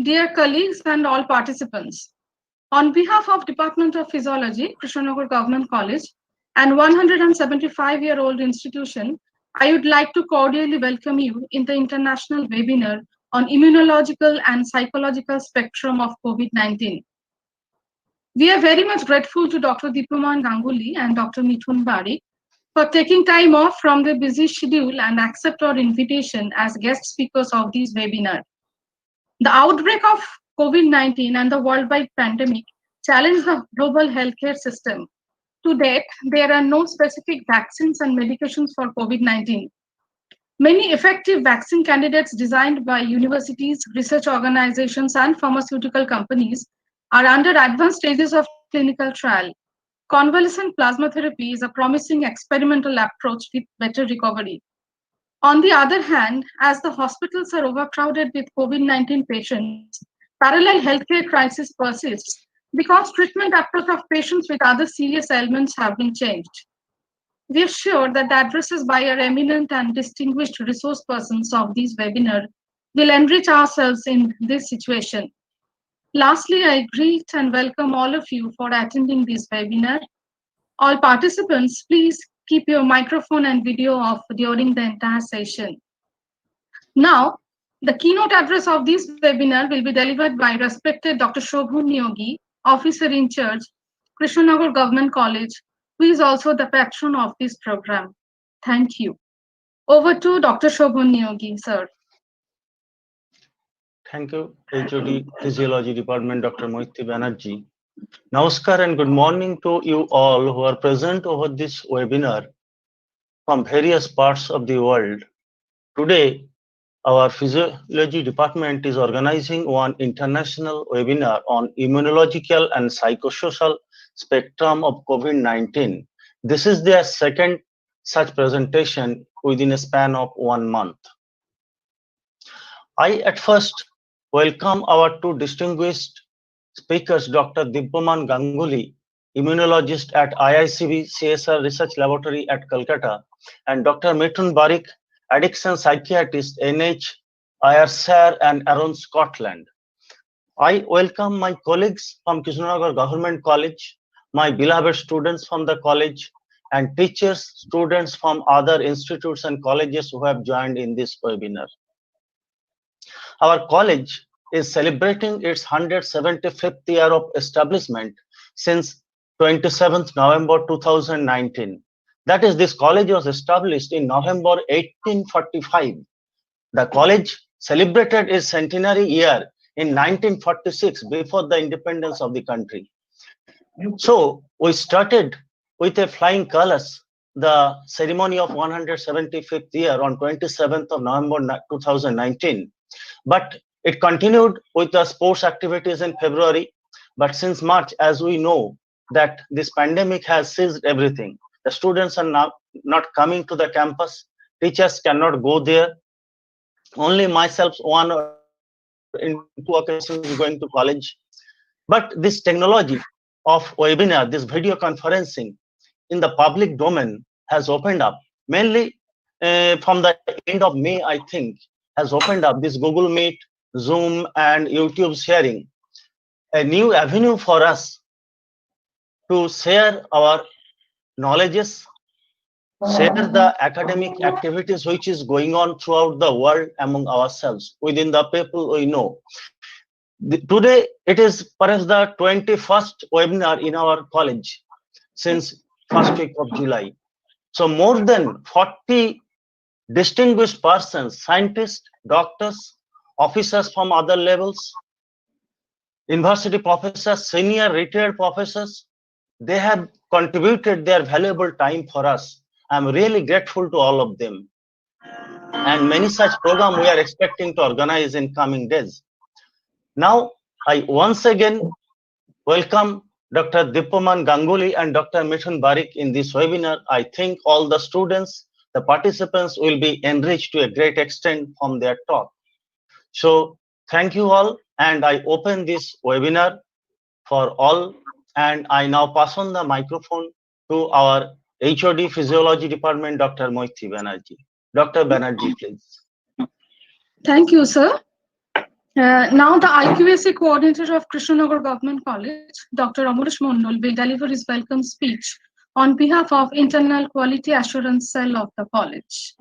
Dear colleagues and all participants, on behalf of Department of Physiology, Krishnagar Government College, and 175-year-old institution, I would like to cordially welcome you in the international webinar on immunological and psychological spectrum of COVID-19. We are very much grateful to Dr. Dipyaman Ganguly and Dr. Mithun Barik for taking time off from their busy schedule and accept our invitation as guest speakers of this webinar. The outbreak of COVID-19 and the worldwide pandemic challenged the global healthcare system. To date, there are no specific vaccines and medications for COVID-19. Many effective vaccine candidates designed by universities, research organizations, and pharmaceutical companies are under advanced stages of clinical trial. Convalescent plasma therapy is a promising experimental approach with better recovery. On the other hand, as the hospitals are overcrowded with COVID-19 patients, parallel healthcare crisis persists because treatment approach of patients with other serious ailments have been changed. We are sure that the addresses by our eminent and distinguished resource persons of this webinar will enrich ourselves in this situation. Lastly, I greet and welcome all of you for attending this webinar. All participants, please keep your microphone and video off during the entire session. Now, the keynote address of this webinar will be delivered by respected Dr. Shobhun Neogi, Officer in Charge, Krishnagar Government College, who is also the patron of this program. Thank you. Over to Dr. Shobhun Neogi, sir. Thank you, HOD Physiology Department, Dr. Mohiti Banerjee. Namaskar and good morning to you all who are present over this webinar from various parts of the world. Today, our Physiology Department is organizing one international webinar on immunological and psychosocial spectrum of COVID-19. This is their second such presentation within a span of 1 month. I at first welcome our two distinguished speakers, Dr. Dipyaman Ganguly, Immunologist at IICB CSR Research Laboratory at Kolkata, and Dr. Mithun Barik, Addiction Psychiatrist, NHS Ayrshire and Arran, Scotland. I welcome my colleagues from Krishnagar Government College, my beloved students from the college, and teachers, students from other institutes and colleges who have joined in this webinar. Our college is celebrating its 175th year of establishment since 27th November 2019. That is, this college was established in November 1845. The college celebrated its centenary year in 1946, before the independence of the country. So we started with a flying colors the ceremony of 175th year on 27th of November 2019. But it continued with the sports activities in February. But since March, as we know, that this pandemic has seized everything. The students are now not coming to the campus. Teachers cannot go there. Only myself, one or in 2 occasions going to college. But this technology of webinar, this video conferencing in the public domain has opened up, mainly from the end of May, I think, has opened up this Google Meet, Zoom, and YouTube sharing, a new avenue for us to share our knowledges, share the academic activities which is going on throughout the world among ourselves, within the people we know. Today, it is perhaps the 21st webinar in our college since first week of July. So more than 40 distinguished persons, scientists, doctors, officers from other levels, university professors, senior retired professors, they have contributed their valuable time for us. I'm really grateful to all of them. And many such programs we are expecting to organize in coming days. Now, I once again welcome Dr. Dipyaman Ganguly and Dr. Mithun Barik in this webinar. I think all the students, the participants will be enriched to a great extent from their talk. So thank you all, and I open this webinar for all, and I now pass on the microphone to our HOD Physiology Department, Dr. Mohiti Banerjee. Dr. Banerjee, please. Thank you, sir. Now the IQAC coordinator of Krishnagar Government College, Dr. Amurish Mondal, will deliver his welcome speech on behalf of Internal Quality Assurance Cell of the college.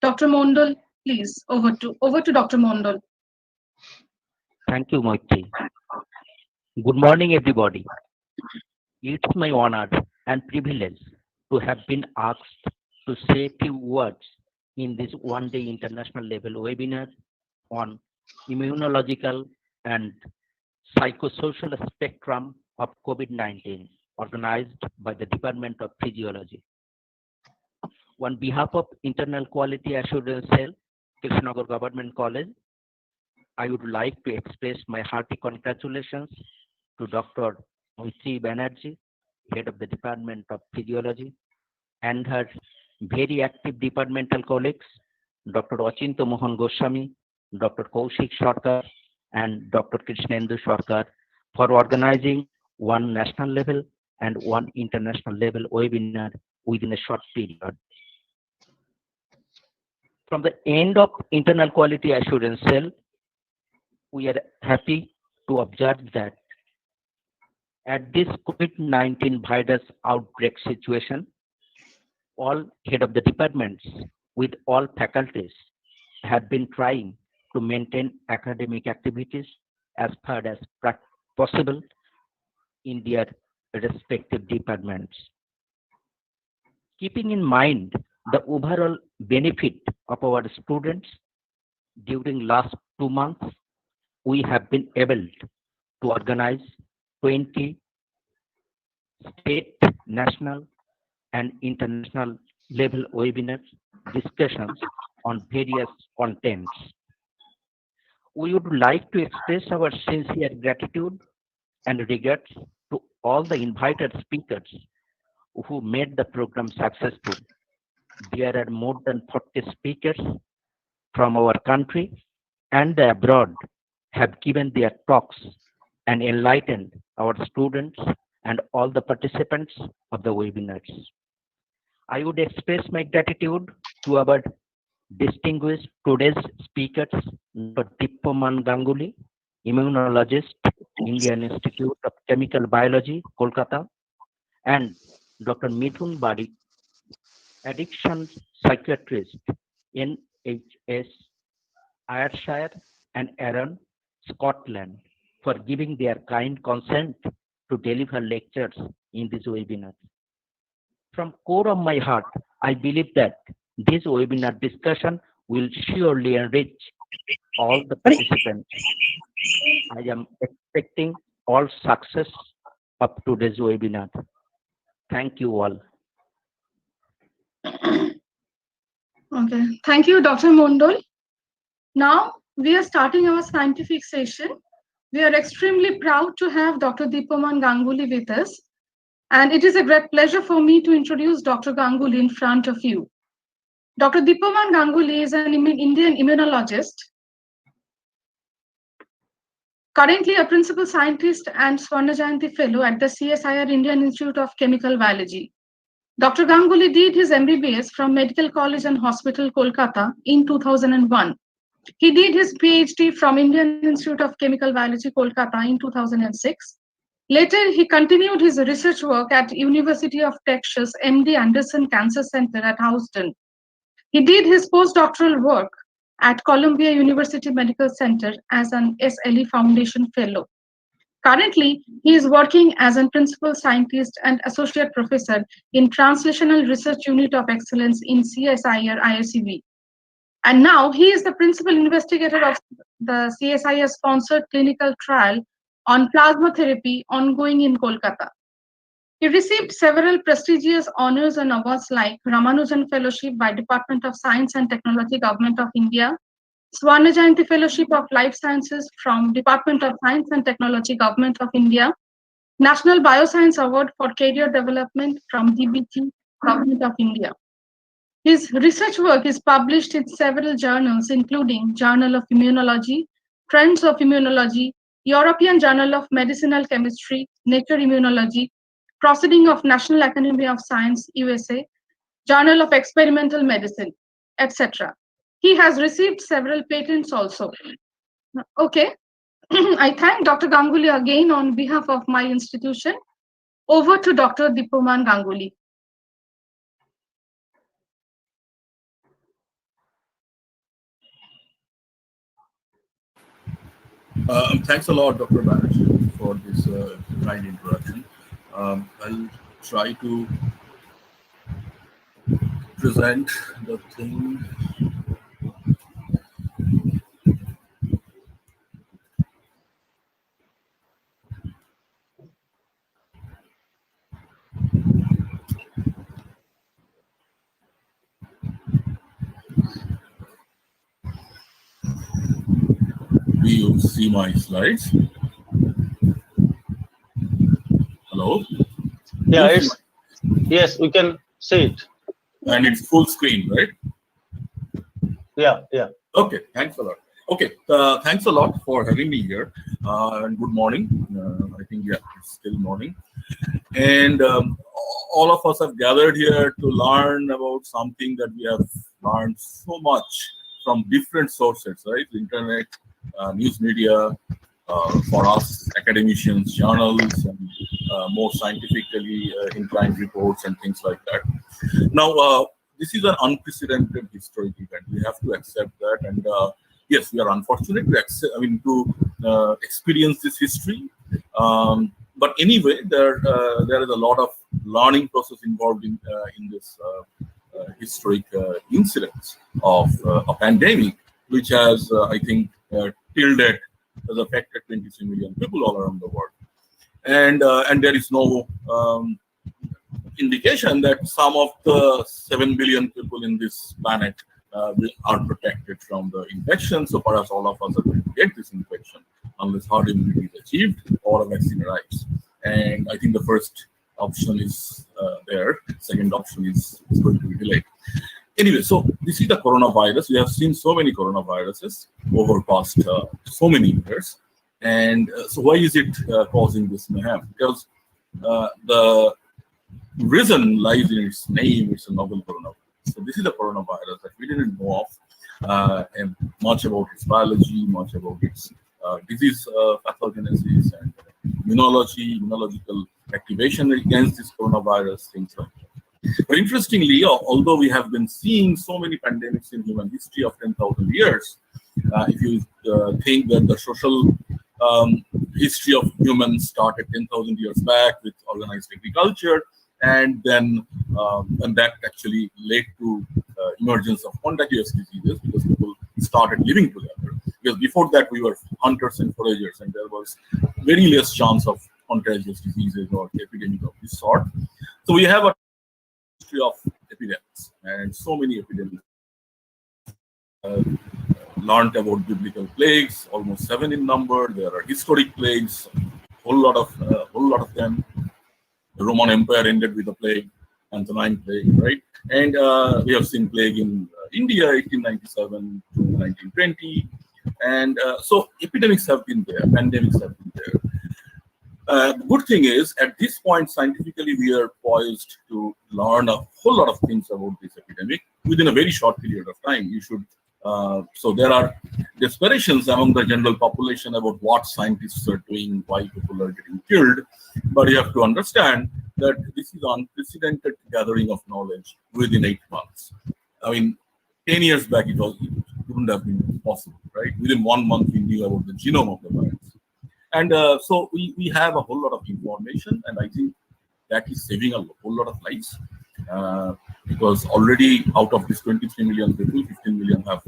Dr. Mondal, please, over to Dr. Mondal. Thank you, Moiti. Good morning, everybody. It's my honor and privilege to have been asked to say a few words in this one-day international level webinar on immunological and psychosocial spectrum of COVID-19, organized by the Department of Physiology. On behalf of Internal Quality Assurance Cell, Krishnagar Government College, I would like to express my hearty congratulations to Dr. Mithun Barik, Head of the Department of Physiology, and her very active departmental colleagues, Dr. Achinto Mohan Goswami, Dr. Kaushik Sarkar, and Dr. Krishnendu Sarkar for organizing one national level and one international level webinar within a short period. From the end of Internal Quality Assurance Cell, we are happy to observe that at this COVID-19 virus outbreak situation, all head of the departments with all faculties have been trying to maintain academic activities as far as possible in their respective departments. Keeping in mind the overall benefit of our students, during last 2 months, we have been able to organize 20 state, national, and international level webinar discussions on various contents. We would like to express our sincere gratitude and regards to all the invited speakers who made the program successful. There are more than 40 speakers from our country and abroad have given their talks and enlightened our students and all the participants of the webinars. I would express my gratitude to our distinguished today's speakers, Dr. Dipyaman Ganguly, Immunologist, Indian Institute of Chemical Biology, Kolkata, and Dr. Mithun Barik, Addiction Psychiatrist, NHS Ayrshire and Arran, Scotland, for giving their kind consent to deliver lectures in this webinar. From core of my heart, I believe that this webinar discussion will surely enrich all the participants. I am expecting all success of today's webinar. Thank you all. Okay, thank you, Dr. Mondal. Now we are starting our scientific session. We are extremely proud to have Dr. Dipyaman Ganguly with us. And it is a great pleasure for me to introduce Dr. Ganguly in front of you. Dr. Dipyaman Ganguly is an Indian immunologist, currently a principal scientist and Swarna Jayanti Fellow at the CSIR Indian Institute of Chemical Biology. Dr. Ganguly did his MBBS from Medical College and Hospital, Kolkata in 2001. He did his PhD from Indian Institute of Chemical Biology, Kolkata in 2006. Later, he continued his research work at University of Texas MD Anderson Cancer Center at Houston. He did his postdoctoral work at Columbia University Medical Center as an SLE Foundation Fellow. Currently, he is working as a principal scientist and associate professor in Translational Research Unit of Excellence in CSIR IRCB. And now he is the principal investigator of the CSIR-sponsored clinical trial on plasma therapy ongoing in Kolkata. He received several prestigious honors and awards like Ramanujan Fellowship by Department of Science and Technology, Government of India, Swarna Jayanti Fellowship of Life Sciences from Department of Science and Technology, Government of India, National Bioscience Award for Career Development from DBT, Government of India. His research work is published in several journals, including Journal of Immunology, Trends of Immunology, European Journal of Medicinal Chemistry, Nature Immunology, Proceeding of National Academy of Science, USA, Journal of Experimental Medicine, etc. He has received several patents also. Okay. I thank Dr. Ganguly again on behalf of my institution. Over to Dr. Dipyaman Ganguly. Thanks a lot, Dr. Barik, for this kind introduction. I'll try to present the thing. Do you see my slides? Hello? Yeah, You see it's yes, we can see it. and it's full screen, right? Yeah, yeah. Okay, thanks a lot. Okay, thanks a lot for having me here. And good morning. I think, yeah, it's still morning. And all of us have gathered here to learn about something that we have learned so much from different sources, right? The internet, news media, for us academicians, journals, and more scientifically inclined reports and things like that. Now, this is an unprecedented historic event. We have to accept that, and yes, we are unfortunate to accept. I mean, to experience this history. But anyway, there is a lot of learning process involved in this historic incidents of a pandemic, which has, I think, till date has affected 23 million people all around the world, and there is no indication that some of the 7 billion people in this planet are protected from the infection. So perhaps all of us are going to get this infection unless herd immunity is achieved or a vaccine arrives. And I think the first option is there. Second option is going to be delayed. Anyway, so this is the coronavirus. We have seen so many coronaviruses over past so many years. And so why is it causing this mayhem? Because the reason lies in its name. It's a novel coronavirus. So this is a coronavirus that we didn't know of, and much about its biology, much about its disease pathogenesis and immunological activation against this coronavirus, things like that. But interestingly, although we have been seeing so many pandemics in human history of 10,000 years, if you think that the social history of humans started 10,000 years back with organized agriculture, and then and that actually led to emergence of contagious diseases because people started living together. Because before that we were hunters and foragers, and there was very less chance of contagious diseases or epidemic of this sort. So we have a history of epidemics, and so many epidemics. Learned about biblical plagues, almost 7 in number. There are historic plagues, whole lot of them. The Roman Empire ended with a plague, Antonine plague, right? And we have seen plague in India, 1897 to 1920. And so epidemics have been there, pandemics have been there. The good thing is, at this point, scientifically, we are poised to learn a whole lot of things about this epidemic within a very short period of time. You should. So there are desperations among the general population about what scientists are doing, why people are getting killed. But you have to understand that this is unprecedented gathering of knowledge within 8 months. I mean, 10 years back, it couldn't have been possible, right? Within 1 month, we knew about the genome of the virus. And so we have a whole lot of information, and I think that is saving a whole lot of lives. Because already out of these 23 million people, 15 million have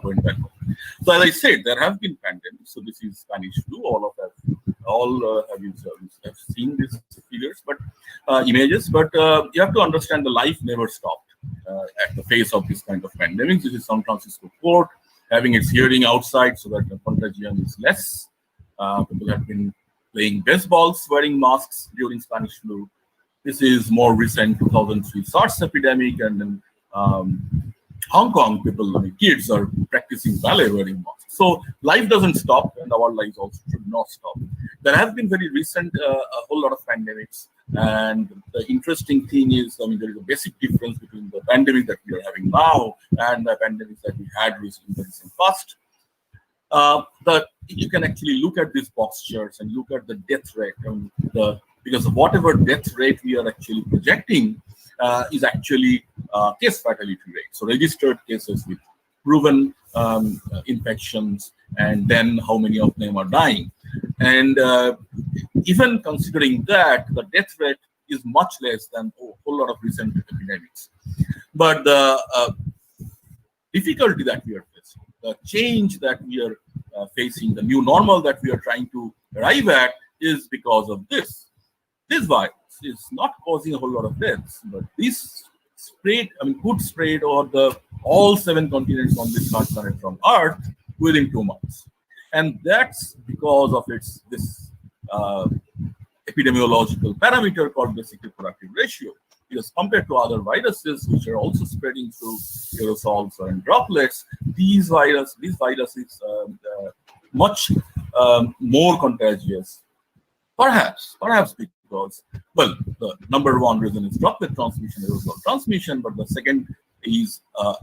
went back home. So as I said, there have been pandemics. So this is Spanish flu. All have seen these figures, but images. But you have to understand the life never stopped at the face of this kind of pandemic. This is San Francisco port having its hearing outside so that the contagion is less. People have been playing baseballs, wearing masks during Spanish flu. This is more recent 2003 SARS epidemic, and then Hong Kong people, kids are practicing ballet wearing masks. So life doesn't stop, and our lives also should not stop. There have been very recent a whole lot of pandemics, and the interesting thing is, there is a basic difference between the pandemic that we are having now and the pandemics that we had in the recent past. You can actually look at these box charts and look at the death rate, because whatever death rate we are actually projecting is actually case fatality rate. So registered cases with proven infections, and then how many of them are dying. And even considering that, the death rate is much less than a whole lot of recent epidemics. But the difficulty that we are facing, the change that we are facing, the new normal that we are trying to arrive at, is because of this. This virus is not causing a whole lot of deaths, but this could spread over all 7 continents on this planet from Earth within 2 months. And that's because of this epidemiological parameter called basic reproductive ratio. Because compared to other viruses, which are also spreading through aerosols and droplets, these viruses much more contagious. Perhaps because, well, the number one reason is droplet transmission, aerosol transmission, but the second is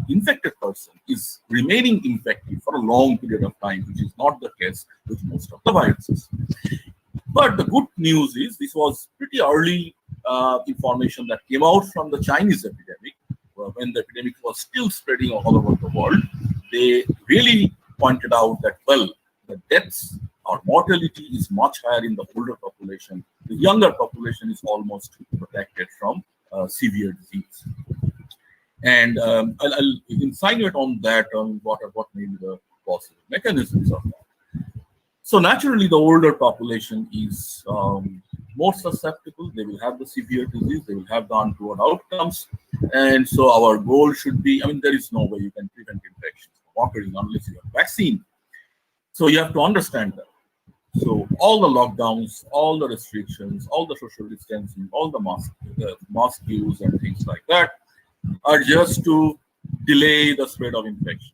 infected person is remaining infected for a long period of time, which is not the case with most of the viruses. But the good news is this was pretty early information that came out from the Chinese epidemic, when the epidemic was still spreading all over the world. They really pointed out that, well, the deaths or mortality is much higher in the older population. The younger population is almost protected from severe disease. And I'll insinuate on that, what may be the possible mechanisms of that. So naturally, the older population is more susceptible. They will have the severe disease. They will have the untoward outcomes. And so our goal should be, there is no way you can prevent infections from occurring unless you have vaccine. So you have to understand that. So all the lockdowns, all the restrictions, all the social distancing, all the mask use and things like that are just to delay the spread of infection.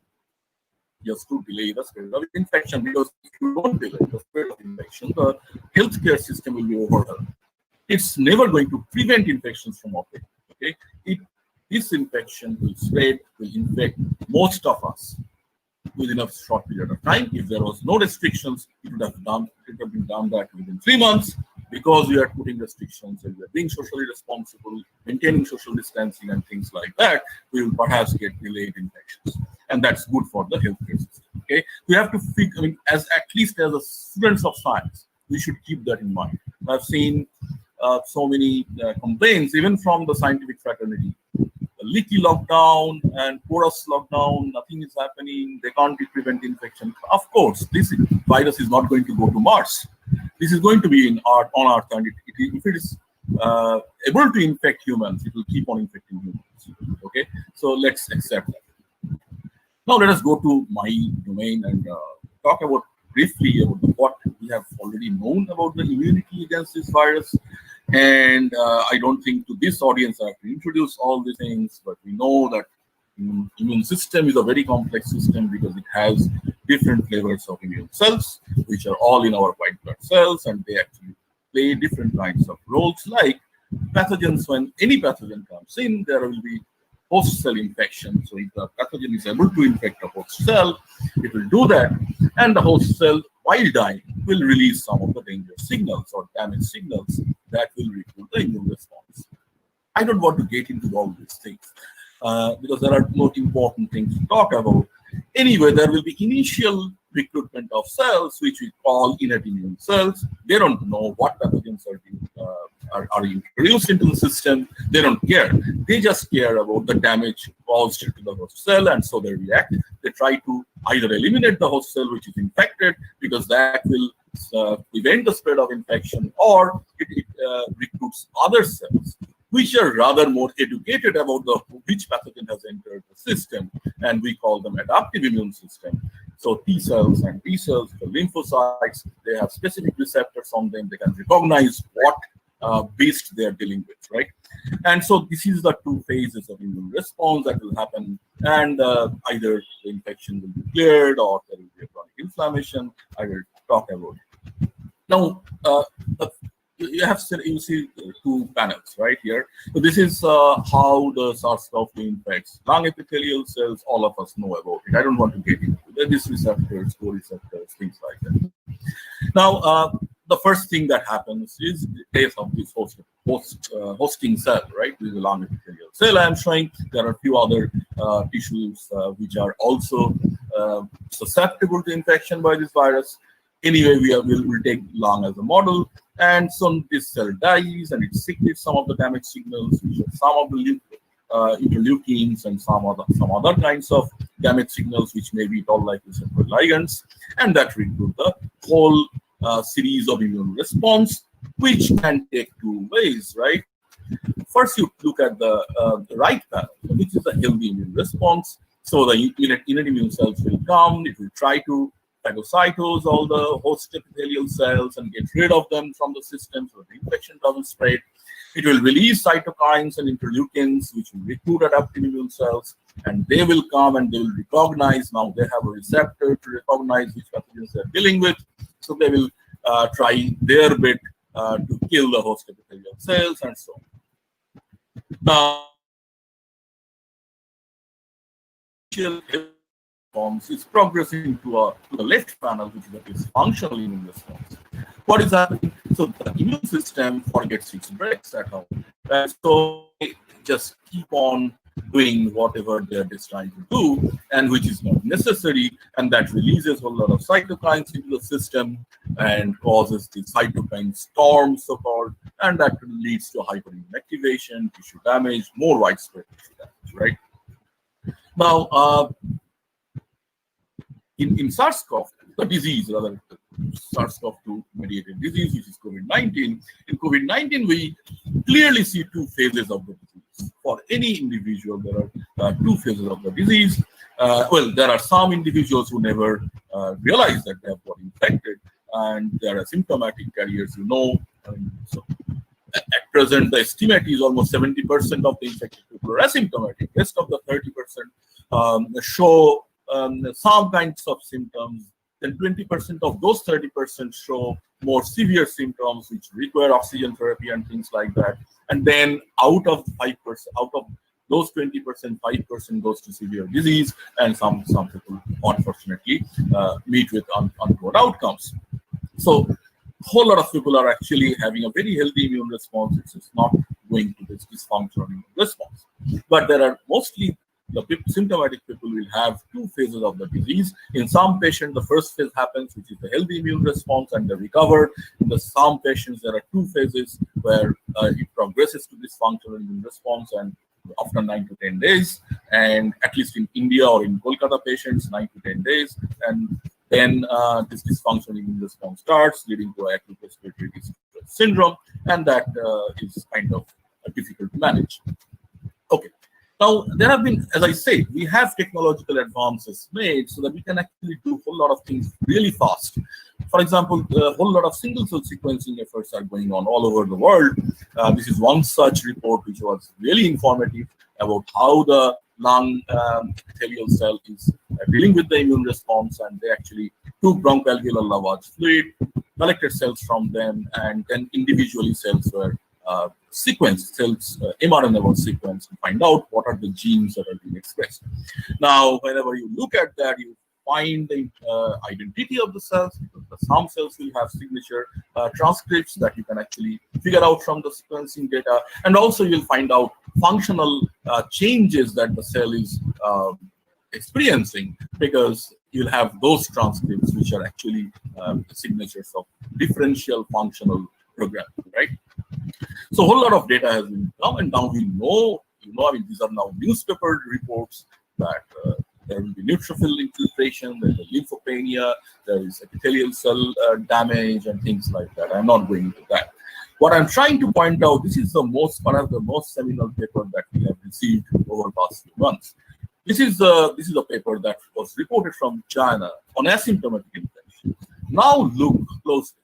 Just to delay the spread of infection, because if you don't delay the spread of infection, the healthcare system will be overwhelmed. It's never going to prevent infections from occurring. Okay, this infection will spread, will infect most of us within a short period of time. If there was no restrictions, it would have been done that within 3 months. Because we are putting restrictions and we are being socially responsible, maintaining social distancing and things like that, we will perhaps get delayed infections. And that's good for the healthcare system. Okay, we have to think, at least as a students of science, we should keep that in mind. I've seen so many complaints, even from the scientific fraternity. A leaky lockdown and porous lockdown, nothing is happening, they can't prevent infection. Of course, this virus is not going to go to Mars. This is going to be on Earth, and if it is able to infect humans, it will keep on infecting humans. Okay, so let's accept that. Now let us go to my domain and talk about briefly about what we have already known about the immunity against this virus. And I don't think to this audience I have to introduce all these things, but we know that immune system is a very complex system because it has different flavors of immune cells, which are all in our white blood cells, and they actually play different kinds of roles. Like pathogens, when any pathogen comes in, there will be host cell infection. So if the pathogen is able to infect a host cell, it will do that, and the host cell, while dying, will release some of the danger signals or damage signals that will recruit the immune response. I don't want to get into all these things because there are more important things to talk about. Anyway, there will be initial recruitment of cells, which we call innate immune cells. They don't know what pathogens are introduced into the system. They don't care. They just care about the damage caused to the host cell, and so they react. They try to either eliminate the host cell which is infected, because that will prevent the spread of infection, or it recruits other cells which are rather more educated about which pathogen has entered the system, and we call them adaptive immune system. So T cells and B cells, the lymphocytes, they have specific receptors on them. They can recognize what beast they are dealing with, right? And so this is the 2 phases of immune response that will happen, and either the infection will be cleared or there will be a chronic inflammation. I will talk about it. Now, you see 2 panels right here. So this is how the SARS-CoV-2 infects lung epithelial cells. All of us know about it. I don't want to get into these receptors, co-receptors, things like that. Now, the first thing that happens is the case of this hosting cell, right? This is a long epithelial cell I am showing. There are a few other tissues which are also susceptible to infection by this virus. Anyway, we'll take lung as a model, and so this cell dies and it secretes some of the damage signals, which are some of the interleukins and some other kinds of damage signals, which may be toll-like receptor ligands, and that recruit the whole series of immune response, which can take two ways, right? First, you look at the right panel, which is a healthy immune response. So the innate immune cells will come, it will try to phagocytose all the host epithelial cells and get rid of them from the system so the infection doesn't spread. It will release cytokines and interleukins, which will recruit adaptive immune cells, and they will come and they will recognize, now they have a receptor to recognize which pathogens they're dealing with. So they will try their bit to kill the host epithelial cells and so on. Now, response is progressing to the left panel, which is a dysfunctional immune response. What is happening? So the immune system forgets its brakes at home. And so they just keep on doing whatever they're just trying to do, and which is not necessary, and that releases a lot of cytokines into the system and causes the cytokine storm, so-called, and that leads to hyperimmune activation, tissue damage, more widespread tissue damage, right? Now, in SARS-CoV, the disease, rather, SARS-CoV-2 mediated disease, which is COVID-19. In COVID-19, we clearly see two phases of the disease. For any individual, there are two phases of the disease. Well, there are some individuals who never realize that they have got infected, and they are asymptomatic carriers, you know. So at present, the estimate is almost 70% of the infected people are asymptomatic. Rest of the 30% show some kinds of symptoms. Then 20% of those 30% show more severe symptoms, which require oxygen therapy and things like that. And then out of 5%, out of those 20%, 5% goes to severe disease, and some people unfortunately meet with untoward outcomes. So a whole lot of people are actually having a very healthy immune response. It's not going to this dysfunctional immune response. But there are mostly the symptomatic people will have two phases of the disease. In some patients, the first phase happens, which is the healthy immune response, and they recover. In some patients, there are two phases where it progresses to dysfunctional immune response, and after 9 to 10 days, and at least in India or in Kolkata patients, 9 to 10 days, and then this dysfunctional immune response starts, leading to acute respiratory distress syndrome, and that is kind of difficult to manage. Okay. Now, there have been, as I say, we have technological advances made so that we can actually do a whole lot of things really fast. For example, a whole lot of single-cell sequencing efforts are going on all over the world. This is one such report which was really informative about how the lung epithelial cell is dealing with the immune response, and they actually took bronchoalveolar lavage fluid, collected cells from them, and then individually cells were sequence cells, mRNA was sequenced to find out what are the genes that are being expressed. Now, whenever you look at that, you find the identity of the cells, because some cells will have signature transcripts that you can actually figure out from the sequencing data, and also you'll find out functional changes that the cell is experiencing, because you'll have those transcripts which are actually signatures of differential functional programming, right? So a whole lot of data has been come, and now we know, I mean, these are now newspaper reports that there will be neutrophil infiltration, there is lymphopenia, there is epithelial cell damage, and things like that. I'm not going into that. What I'm trying to point out, this is the most, perhaps the most seminal paper that we have received over the past few months. This is a paper that was reported from China on asymptomatic infection. Now look closely.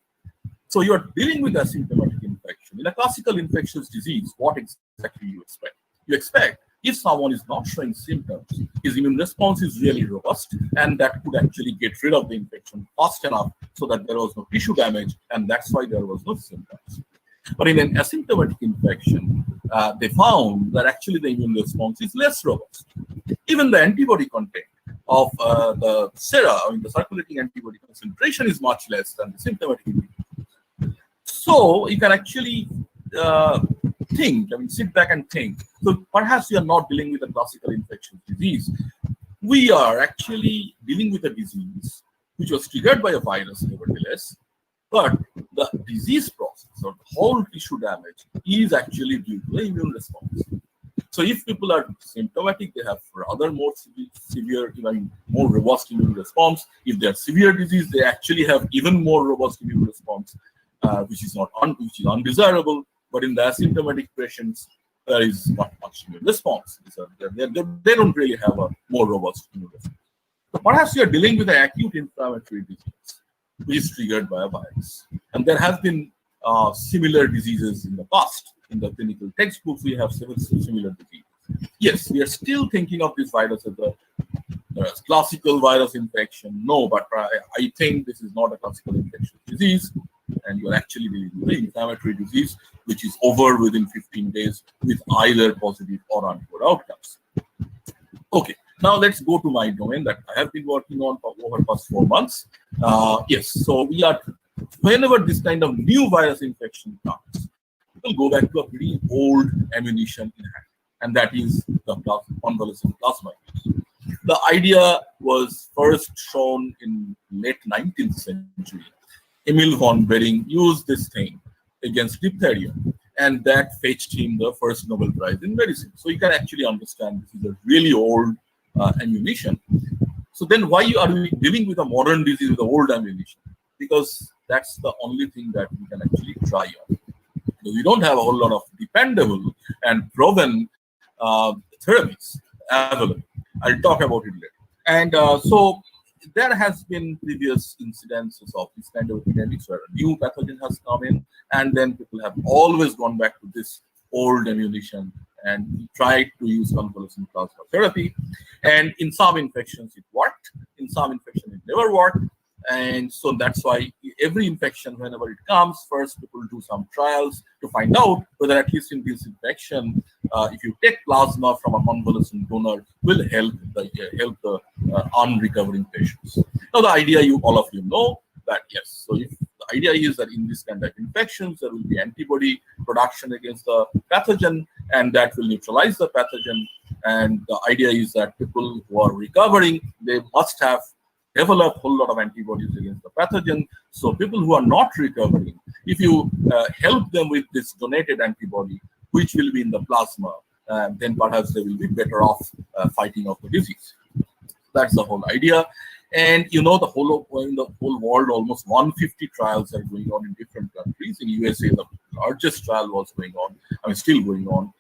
So you are dealing with asymptomatic infection. In a classical infectious disease, what exactly you expect? You expect if someone is not showing symptoms, his immune response is really robust, and that could actually get rid of the infection fast enough so that there was no tissue damage, and that's why there was no symptoms. But in an asymptomatic infection, they found that actually the immune response is less robust. Even the antibody content of the sera, I mean the circulating antibody concentration is much less than the symptomatic individuals. So you can actually think, I mean, sit back and think. So perhaps we are not dealing with a classical infectious disease. We are actually dealing with a disease which was triggered by a virus, nevertheless, but the disease process or the whole tissue damage is actually due to the immune response. So if people are symptomatic, they have rather more severe, more robust immune response. If they are severe disease, they actually have even more robust immune response, which is undesirable. But in the asymptomatic patients, there is not much immune response. They don't really have a more robust immune response. So perhaps you are dealing with an acute inflammatory disease, which is triggered by a virus. And there have been similar diseases in the past. In the clinical textbooks, we have several similar diseases. Yes, we are still thinking of this virus as a classical virus infection. No, but I think this is not a classical infectious disease, and you are actually dealing with an inflammatory disease, which is over within 15 days with either positive or untoward outcomes. Okay, now let's go to my domain that I have been working on for over the past 4 months. Yes, so we are, whenever this kind of new virus infection comes, people go back to a pretty old ammunition in hand, and that is the convalescent plasma. The idea was first shown in late 19th century. Emil von Behring used this thing against diphtheria, and that fetched him the first Nobel Prize in medicine. So you can actually understand this is a really old ammunition. So then why are we dealing with a modern disease with old ammunition? Because that's the only thing that we can actually try on. We don't have a whole lot of dependable and proven therapies available. I'll talk about it later. And so there has been previous incidences of this kind of epidemics where a new pathogen has come in, and then people have always gone back to this old ammunition and tried to use convalescent plasma therapy. And in some infections it worked, in some infections it never worked. And so that's why every infection, whenever it comes, first people do some trials to find out whether at least in this infection, if you take plasma from a convalescent donor, will help the unrecovering patients. Now the idea all of you know that yes, so if the idea is that in this kind of infections, there will be antibody production against the pathogen, and that will neutralize the pathogen. And the idea is that people who are recovering, they must have develop a whole lot of antibodies against the pathogen. So people who are not recovering, if you help them with this donated antibody, which will be in the plasma, then perhaps they will be better off fighting off the disease. That's the whole idea. And in the whole world, almost 150 trials are going on in different countries. In USA, the largest trial was going on, still going on,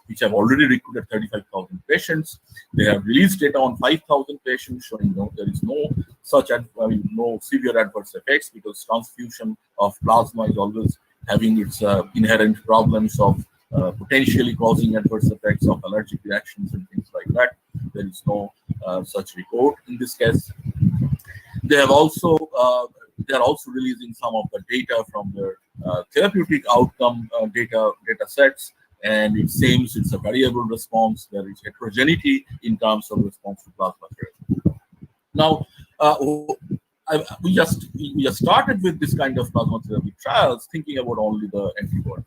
which have already recruited 35,000 patients. They have released data on 5,000 patients showing there is no such no severe adverse effects, because transfusion of plasma is always having its inherent problems of potentially causing adverse effects of allergic reactions and things like that. There is no such report in this case. They are also releasing some of the data from their therapeutic outcome data sets. And it seems it's a variable response. There is heterogeneity in terms of response to plasma therapy. Now, we just started with this kind of plasma therapy trials, thinking about only the antibodies.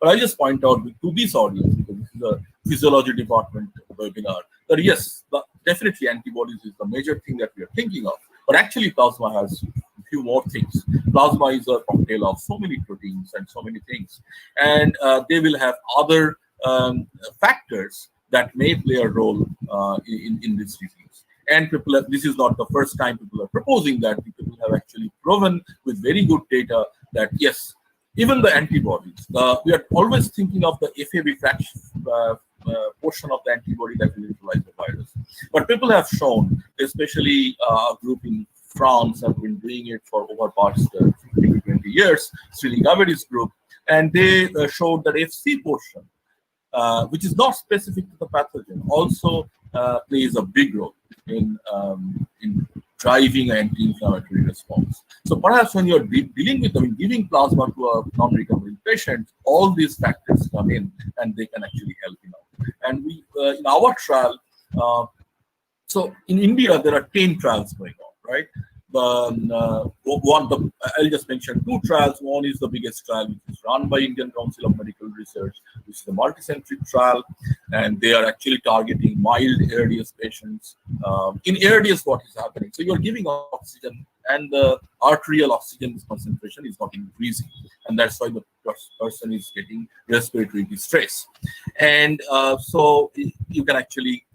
But I just point out to this audience, because this is a physiology department webinar, that yes, definitely antibodies is the major thing that we are thinking of. But actually, plasma has a few more things. Plasma is a cocktail of so many proteins and so many things. And they will have other factors that may play a role in this disease. And this is not the first time people are proposing that. People have actually proven with very good data that yes, even the antibodies, we are always thinking of the FAB fraction portion of the antibody that will neutralize the virus. But people have shown, especially a group in France have been doing it for over past 15 to 20 years, Krishnagar's group, and they showed that FC portion, which is not specific to the pathogen, also plays a big role in driving an anti-inflammatory response. So perhaps when you're dealing with giving plasma to a non-recovering patient, all these factors come in and they can actually help you out. And we, in our trial, So in India, there are 10 trials going on, right? I'll just mention two trials. One is the biggest trial, which is run by Indian Council of Medical Research, which is the multicentric trial, and they are actually targeting mild ARDS patients. In ARDS, what is happening? So you're giving oxygen, and the arterial oxygen concentration is not increasing, and that's why the person is getting respiratory distress. And so you can actually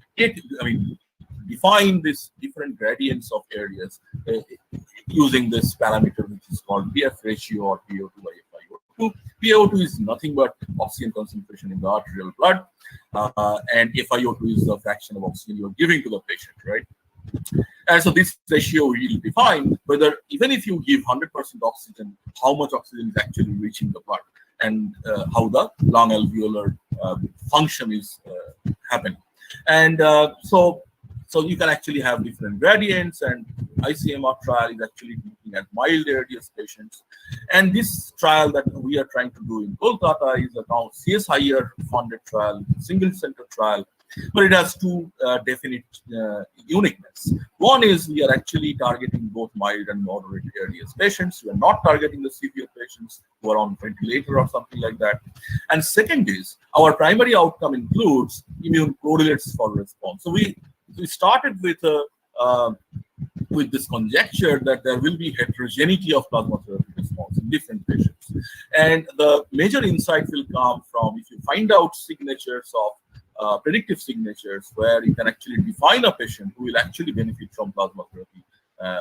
define these different gradients of areas using this parameter, which is called PF ratio or PO2 by FiO2. PO2 is nothing but oxygen concentration in the arterial blood, and FiO2 is the fraction of oxygen you're giving to the patient, right? And so this ratio will define whether, even if you give 100% oxygen, how much oxygen is actually reaching the blood, and how the lung alveolar function is happening. And so you can actually have different gradients, and ICMR trial is actually looking at mild ARDS patients. And this trial that we are trying to do in Kolkata is a now CSIR funded trial, single center trial, but it has two definite uniqueness. One is we are actually targeting both mild and moderate ARDS patients. We are not targeting the severe patients who are on ventilator or something like that. And second is our primary outcome includes immune correlates for response. So we started with this conjecture that there will be heterogeneity of plasma therapy response in different patients. And the major insight will come from if you find out signatures of predictive signatures where you can actually define a patient who will actually benefit from plasma therapy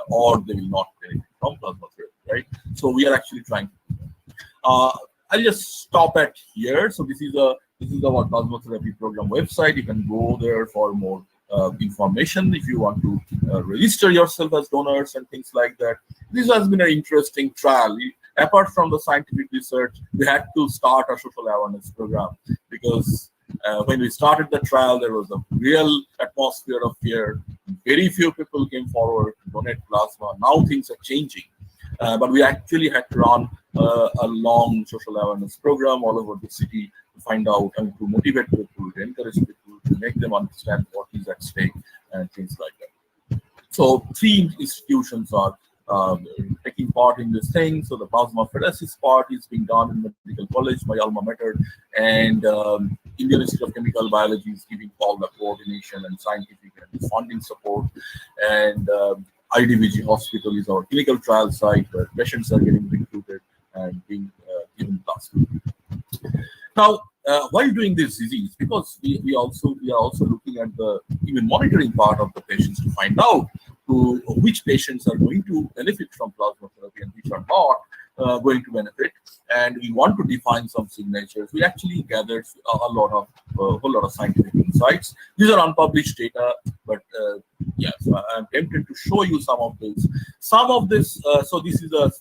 or they will not benefit from plasma therapy, right? So we are actually trying to do that. I'll just stop at here. So this is our plasma therapy program website. You can go there for more information if you want to register yourself as donors and things like that. This has been an interesting trial. Apart from the scientific research, we had to start a social awareness program because when we started the trial, there was a real atmosphere of fear. Very few people came forward to donate plasma. Now things are changing. But we actually had to run a long social awareness program all over the city to find out and to motivate people, to encourage people, to make them understand what is at stake and things like that. So 3 institutions are taking part in this thing. So the plasmapheresis part is being done in the medical college, my alma mater, and Indian Institute of Chemical Biology is giving all the coordination and scientific and funding support. And IDVG Hospital is our clinical trial site where patients are getting recruited and being given plasma. Now, while doing this disease, because we are also looking at the immune monitoring part of the patients to find out which patients are going to benefit from plasma therapy and which are not going to benefit, and we want to define some signatures. We actually gathered a whole lot of scientific insights. These are unpublished data, but yeah, so I'm tempted to show you some of this. So this is a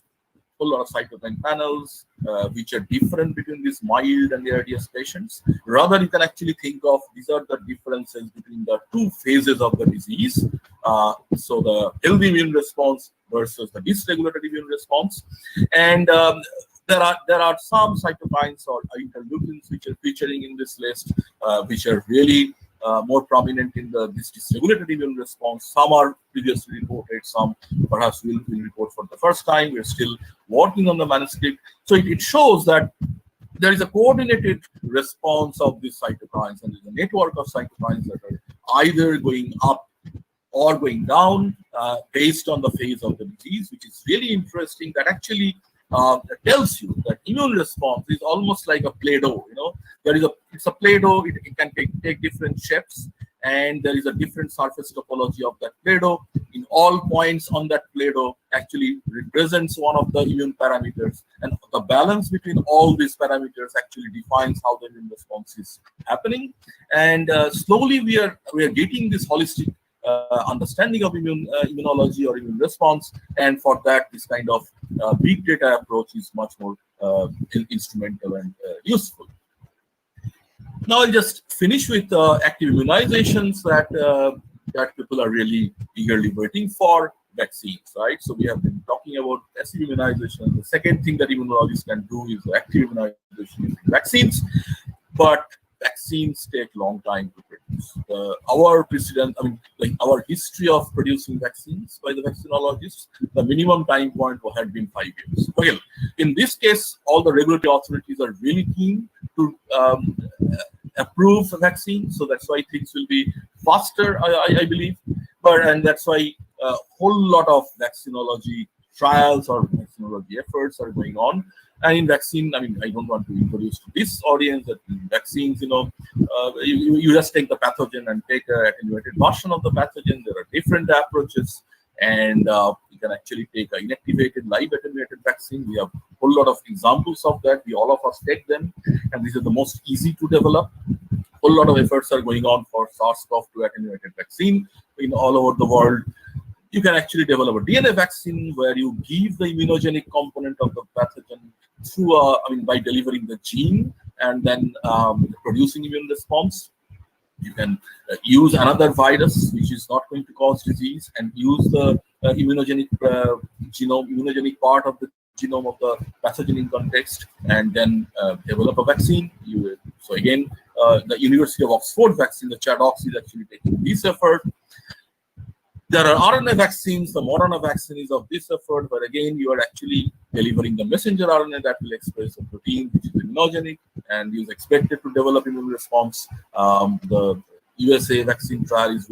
whole lot of cytokine panels which are different between these mild and ARDS patients. Rather, you can actually think of these are the differences between the 2 phases of the disease. So the healthy immune response versus the dysregulated immune response. And there are some cytokines or interleukins which are featuring in this list, which are really more prominent in this dysregulated immune response. Some are previously reported, some perhaps will report for the first time. We're still working on the manuscript. So it shows that there is a coordinated response of these cytokines, and there's a network of cytokines that are either going up or going down based on the phase of the disease, which is really interesting. That actually tells you that immune response is almost like a Play-Doh. It's a Play-Doh. It can take different shapes, and there is a different surface topology of that Play-Doh. In all points on that Play-Doh actually represents one of the immune parameters, and the balance between all these parameters actually defines how the immune response is happening. And slowly we are getting this holistic understanding of immunology or immune response, and for that this kind of big data approach is much more instrumental and useful. Now I'll just finish with active immunizations that people are really eagerly waiting for. Vaccines, right? So we have been talking about passive immunization. The second thing that immunologists can do is active immunization using vaccines, but vaccines take long time to vaccines. Our precedent, I mean, like our history of producing vaccines by the vaccinologists, the minimum time point had been 5 years. Well, in this case, all the regulatory authorities are really keen to approve the vaccine, so that's why things will be faster, I believe. And that's why a whole lot of vaccinology trials or vaccinology efforts are going on. And in vaccine, I mean, I don't want to introduce to this audience that in vaccines, you just take the pathogen and take an attenuated version of the pathogen. There are different approaches, and you can actually take an inactivated live attenuated vaccine. We have a whole lot of examples of that. All of us take them, and these are the most easy to develop. A whole lot of efforts are going on for SARS-CoV-2 attenuated vaccine in all over the world. You can actually develop a DNA vaccine where you give the immunogenic component of the pathogen through, by delivering the gene and then producing immune response. You can use another virus which is not going to cause disease and use the immunogenic immunogenic part of the genome of the pathogen in context, and then develop a vaccine. So again, the University of Oxford vaccine, the ChAdOx, is actually taking this effort. There are RNA vaccines. The Moderna vaccine is of this effort, but again, you are actually delivering the messenger RNA that will express a protein which is immunogenic and is expected to develop immune response. The USA vaccine trial is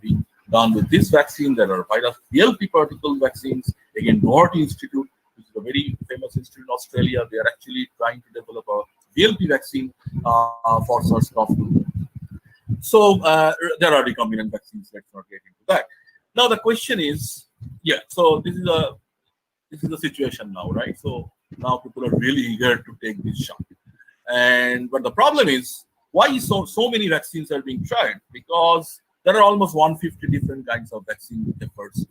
being done with this vaccine. There are virus VLP particle vaccines. Again, Doherty Institute, which is a very famous institute in Australia, they are actually trying to develop a VLP vaccine for SARS-CoV-2. So there are recombinant vaccines. Let's not get into that. Now the question is, so this is the situation now, right? So now people are really eager to take this shot, but the problem is, why so many vaccines are being tried? Because there are almost 150 different kinds of vaccine efforts.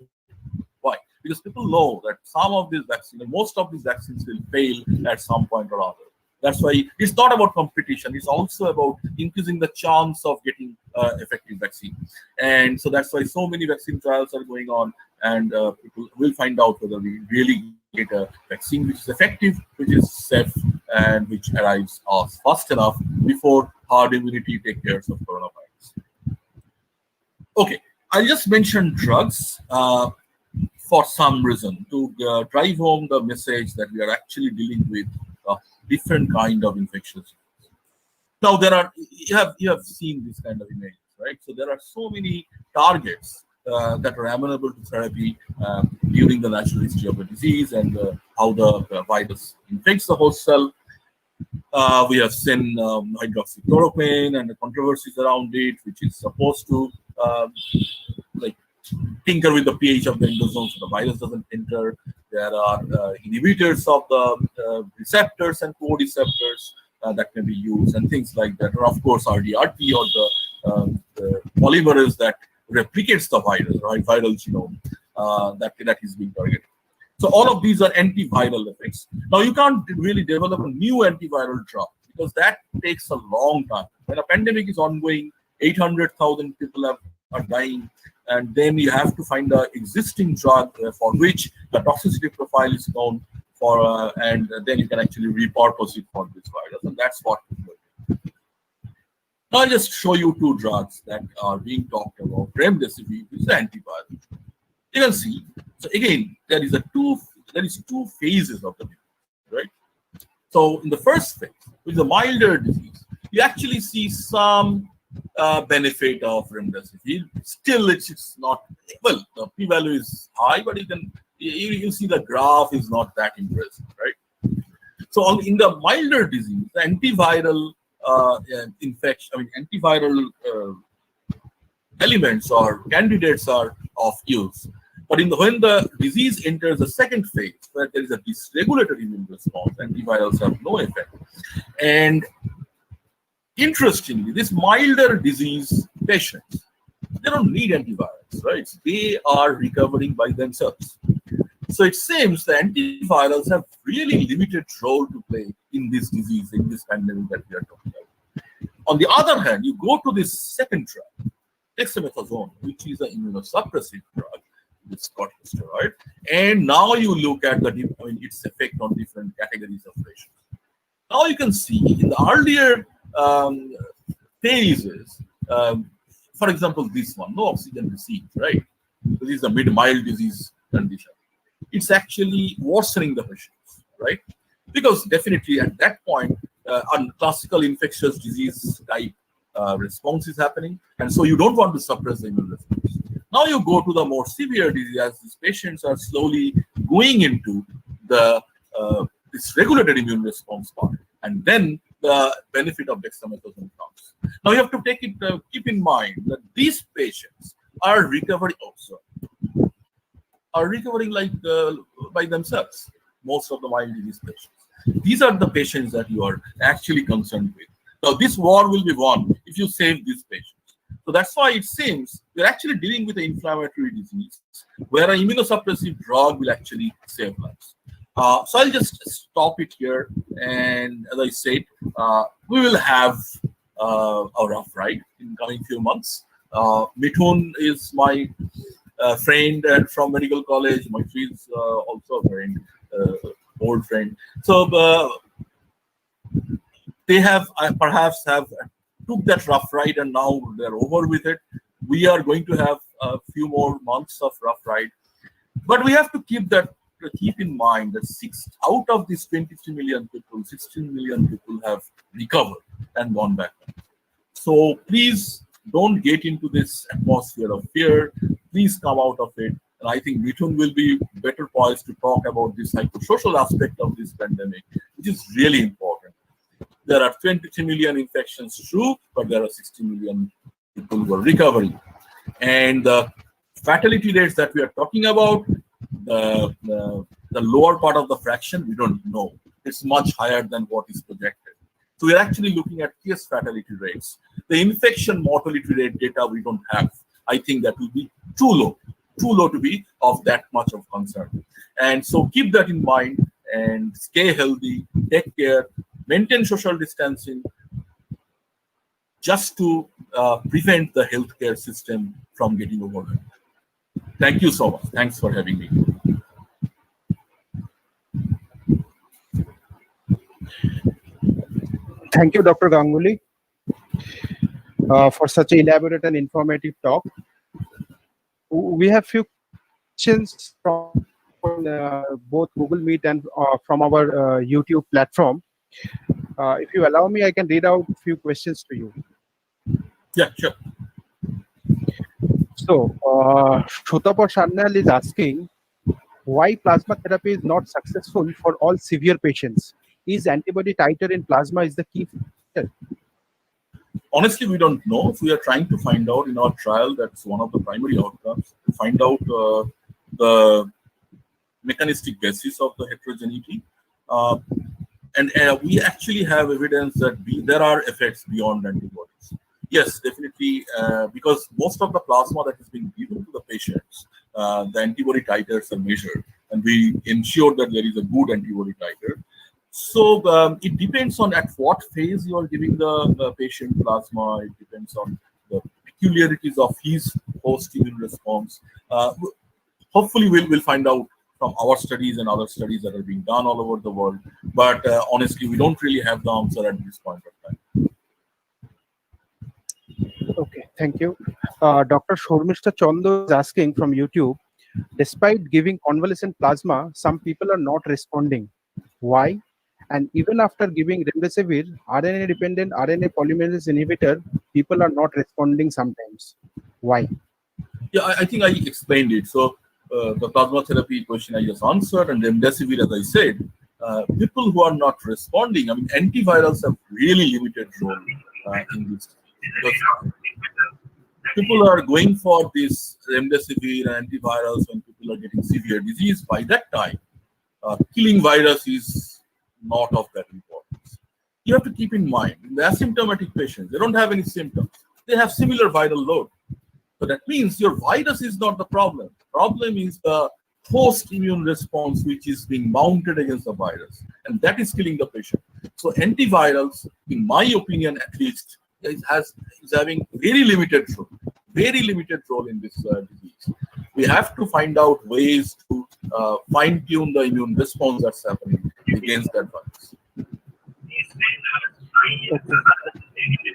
Why? Because people know that some of these vaccines, most of these vaccines will fail at some point or other. That's why it's not about competition. It's also about increasing the chance of getting effective vaccine. And so that's why so many vaccine trials are going on, and people will find out whether we really get a vaccine which is effective, which is safe, and which arrives us fast enough before herd immunity takes care of coronavirus. Okay, I just mentioned drugs for some reason to drive home the message that we are actually dealing with different kind of infections. Now you have seen this kind of images, right? So there are so many targets that are amenable to therapy during the natural history of the disease and how the virus infects the host cell. We have seen hydroxychloroquine and the controversies around it, which is supposed to tinker with the pH of the endosome so the virus doesn't enter. There are inhibitors of the receptors and co-receptors that can be used, and things like that. Or of course, RDRT, or the polymerase that replicates the virus, right? Viral genome that is being targeted. So all of these are antiviral effects. Now you can't really develop a new antiviral drug because that takes a long time. When a pandemic is ongoing, 800,000 people are dying. And then you have to find an existing drug for which the toxicity profile is known for, and then you can actually repurpose it for this virus, and that's what we're doing. Now I'll just show you two drugs that are being talked about. Remdesivir, which is an antiviral. You can see. So again, there is two phases of the disease, right? So in the first phase, which is a milder disease, you actually see some benefit of remdesivir. Still, it's not, well, the p-value is high, but you see the graph is not that impressive, right? So in the milder disease, the antiviral infection, antiviral elements or candidates are of use. But when the disease enters the second phase, where there is a dysregulated immune response, antivirals have no effect. And interestingly, this milder disease patients, they don't need antivirals, right? They are recovering by themselves. So it seems the antivirals have really limited role to play in this disease, in this pandemic that we are talking about. On the other hand, you go to this second drug, dexamethasone, which is an immunosuppressive drug, this corticosteroid, and now you look at its effect on different categories of patients. Now you can see in the earlier phases, for example, this one, no oxygen received, right? This is a mid-mild disease condition. It's actually worsening the patients, right? Because definitely at that point, a classical infectious disease type response is happening, and so you don't want to suppress the immune response. Now you go to the more severe disease as these patients are slowly going into the dysregulated immune response part, and then the benefit of dexamethasone comes. Now you have to take it, keep in mind that these patients are recovering also, are recovering like by themselves. Most of the mild disease patients. These are the patients that you are actually concerned with. Now this war will be won if you save these patients. So that's why it seems we're actually dealing with an inflammatory disease where an immunosuppressive drug will actually save lives. So I'll just stop it here. And as I said, we will have a rough ride in coming few months. Mithun is my friend from medical college. My is also a friend, old friend. So they have perhaps have took that rough ride and now they're over with it. We are going to have a few more months of rough ride, but we have to keep in mind that 6 out of these 23 million people, 16 million people have recovered and gone back. So please don't get into this atmosphere of fear. Please come out of it. And I think Mithun will be better poised to talk about the psychosocial aspect of this pandemic, which is really important. There are 23 million infections, true, but there are 60 million people who are recovering. And the fatality rates that we are talking about, the lower part of the fraction, we don't know. It's much higher than what is projected. So we're actually looking at case fatality rates. The infection mortality rate data we don't have. I think that will be too low to be of that much of concern. And so keep that in mind and stay healthy, take care, maintain social distancing, just to prevent the healthcare system from getting overwhelmed. Thank you so much. Thanks for having me. Thank you, Dr. Ganguly, for such an elaborate and informative talk. We have few questions from both Google Meet and from our YouTube platform. If you allow me, I can read out a few questions to you. Yeah, sure. So, Shotapa Sharnal is asking, why plasma therapy is not successful for all severe patients? Is antibody titer in plasma is the key factor? Honestly, we don't know. So we are trying to find out in our trial. That's one of the primary outcomes. To find out the mechanistic basis of the heterogeneity. And we actually have evidence that there are effects beyond antibodies. Yes, definitely, because most of the plasma that is being given to the patients, the antibody titers are measured, and we ensure that there is a good antibody titer. So it depends on at what phase you are giving the patient plasma. It depends on the peculiarities of his post-immune response. Hopefully, we'll find out from our studies and other studies that are being done all over the world. But honestly, we don't really have the answer at this point of time. Okay, thank you. Dr. Shormishta Chondo is asking from YouTube, despite giving convalescent plasma, some people are not responding. Why? And even after giving remdesivir, RNA-dependent RNA polymerase inhibitor, people are not responding sometimes. Why? Yeah, I think I explained it. So the plasma therapy question I just answered, and remdesivir, as I said, people who are not responding, I mean, antivirals have really limited role in this. Because people are going for this remdesivir and antivirals when people are getting severe disease. By that time, killing virus is not of that importance. You have to keep in mind, in the asymptomatic patients, they don't have any symptoms. They have similar viral load. So that means your virus is not the problem. The problem is the post-immune response which is being mounted against the virus. And that is killing the patient. So antivirals, in my opinion at least, is having very limited role in this disease. We have to find out ways to fine-tune the immune response that's happening against that virus. Okay.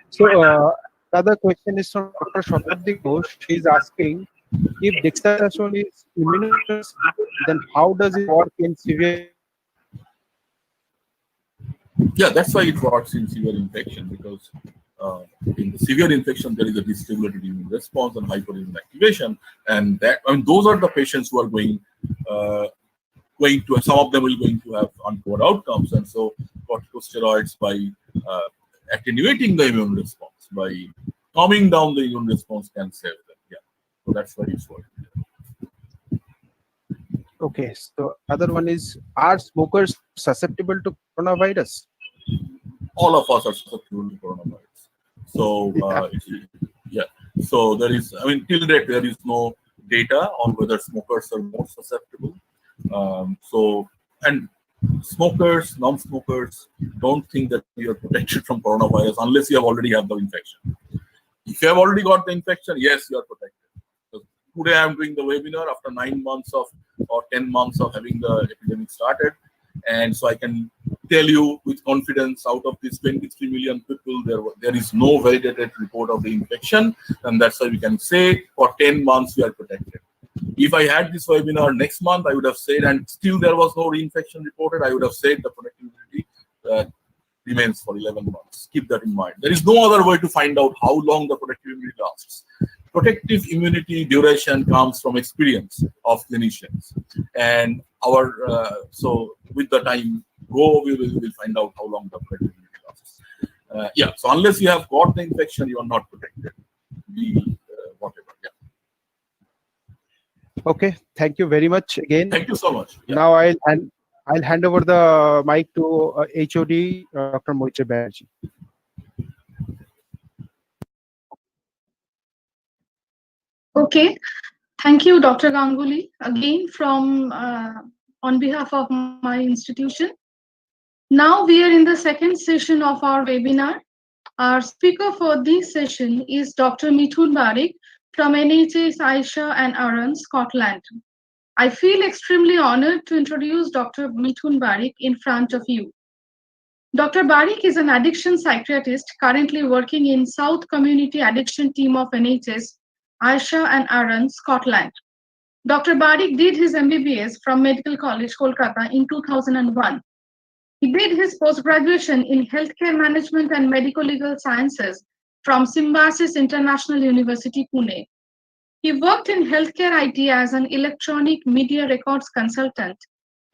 So The other question is from Dr. Shatabdi Ghosh. She's asking, if dexamethasone is immunosuppressive, then how does it work in severe? Yeah, that's why it works in severe infection, because in the severe infection there is a dysregulated immune response and hyperimmune activation, and that, I mean, those are the patients who are going to, some of them will going to have untoward outcomes, and so corticosteroids, by attenuating the immune response, by calming down the immune response, can save them. Yeah, so that's why it's working. Okay, so other one is, are smokers susceptible to coronavirus? All of us are susceptible to coronavirus. So yeah, so there is, I mean, till date there is no data on whether smokers are more susceptible. So, and smokers, non-smokers, don't think that you are protected from coronavirus unless you have already had the infection. If you have already got the infection, yes, you are protected. So today I am doing the webinar after 9 months of, or 10 months of having the epidemic started, and so I can tell you with confidence, out of these 23 million people, there is no validated report of the infection, and that's why we can say for 10 months we are protected. If I had this webinar next month, I would have said, and still there was no reinfection reported, I would have said the protective immunity remains for 11 months. Keep that in mind. There is no other way to find out how long the protective immunity lasts. Protective immunity duration comes from experience of clinicians, and our so with the time we will find out how long the protective immunity lasts. Yeah, so unless you have got the infection, you are not protected. Whatever. Yeah. Okay, thank you very much again. Thank you so much. Yeah. Now I'll hand over the mic to HOD Dr. Moiche Banerjee. Okay, thank you, Dr. Ganguly, again from on behalf of my institution. Now we are in the second session of our webinar. Our speaker for this session is Dr. Mithun Barik from NHS Ayrshire and Arran, Scotland. I feel extremely honored to introduce Dr. Mithun Barik in front of you. Dr. Barik is an addiction psychiatrist currently working in South Community Addiction Team of NHS Ayrshire and Arran, Scotland. Dr. Barik did his MBBS from Medical College, Kolkata in 2001. He did his post-graduation in Healthcare Management and Medico-Legal Sciences from Symbiosis International University, Pune. He worked in healthcare IT as an electronic media records consultant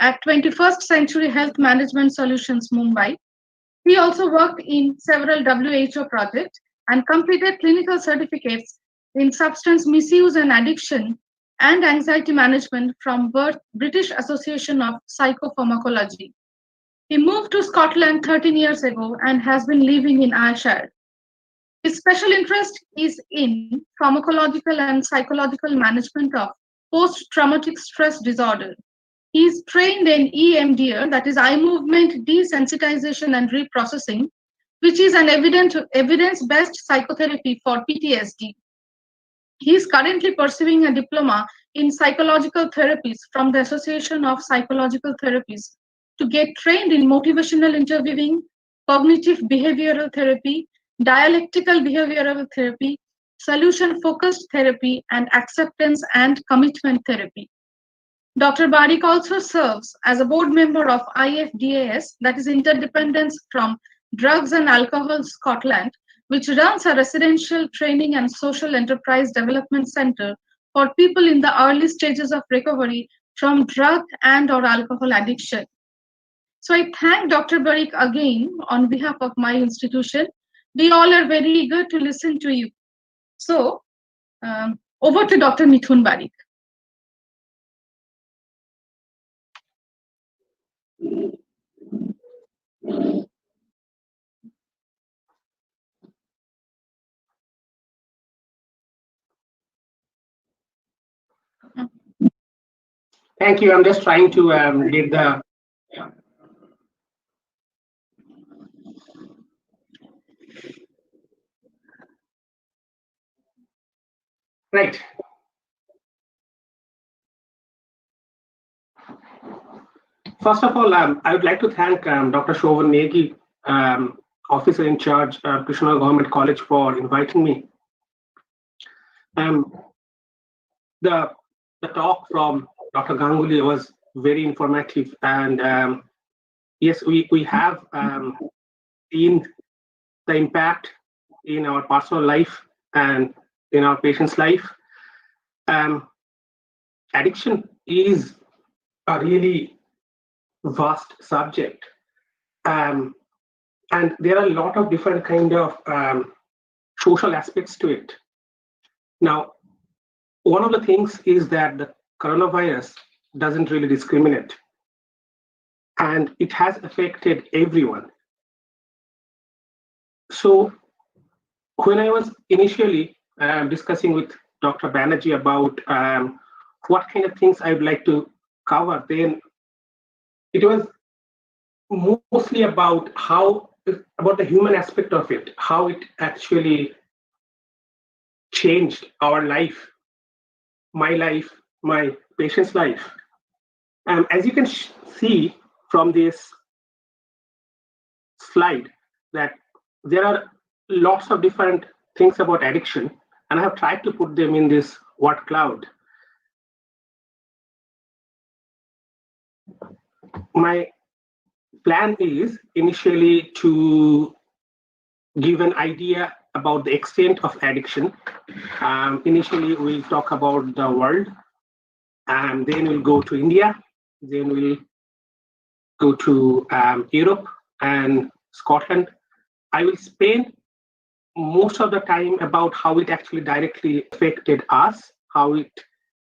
at 21st Century Health Management Solutions, Mumbai. He also worked in several WHO projects and completed clinical certificates in substance misuse and addiction and anxiety management from British Association of Psychopharmacology. He moved to Scotland 13 years ago and has been living in Ayrshire. His special interest is in pharmacological and psychological management of post-traumatic stress disorder. He is trained in EMDR, that is eye movement desensitization and reprocessing, which is an evidence-based psychotherapy for PTSD. He is currently pursuing a diploma in psychological therapies from the Association of Psychological Therapies to get trained in motivational interviewing, cognitive behavioral therapy, dialectical behavioral therapy, solution-focused therapy, and acceptance and commitment therapy. Dr. Barik also serves as a board member of IFDAS, that is Interdependence from Drugs and Alcohol Scotland, which runs a residential training and social enterprise development center for people in the early stages of recovery from drug and or alcohol addiction. So I thank Dr. Barik again on behalf of my institution. We all are very eager to listen to you. So over to Dr. Mithun Barik. Thank you. I'm just trying to read the. Right. First of all, I would like to thank Dr. Shovan Negi officer in charge, Krishnagar Government College, for inviting me. The talk from Dr. Ganguly was very informative, and yes, we have seen the impact in our personal life and in our patient's life. Addiction is a really vast subject, and there are a lot of different kind of social aspects to it. Now, one of the things is that the coronavirus doesn't really discriminate, and it has affected everyone. So when I was initially discussing with Dr. Banerjee about what kind of things I would like to cover, then it was mostly about the human aspect of it, how it actually changed our life, my patient's life. As you can see from this slide, that there are lots of different things about addiction, and I have tried to put them in this word cloud. My plan is initially to give an idea about the extent of addiction. Initially, we'll talk about the world, and then we'll go to India, then we'll go to Europe and Scotland. I will spend most of the time about how it actually directly affected us, how it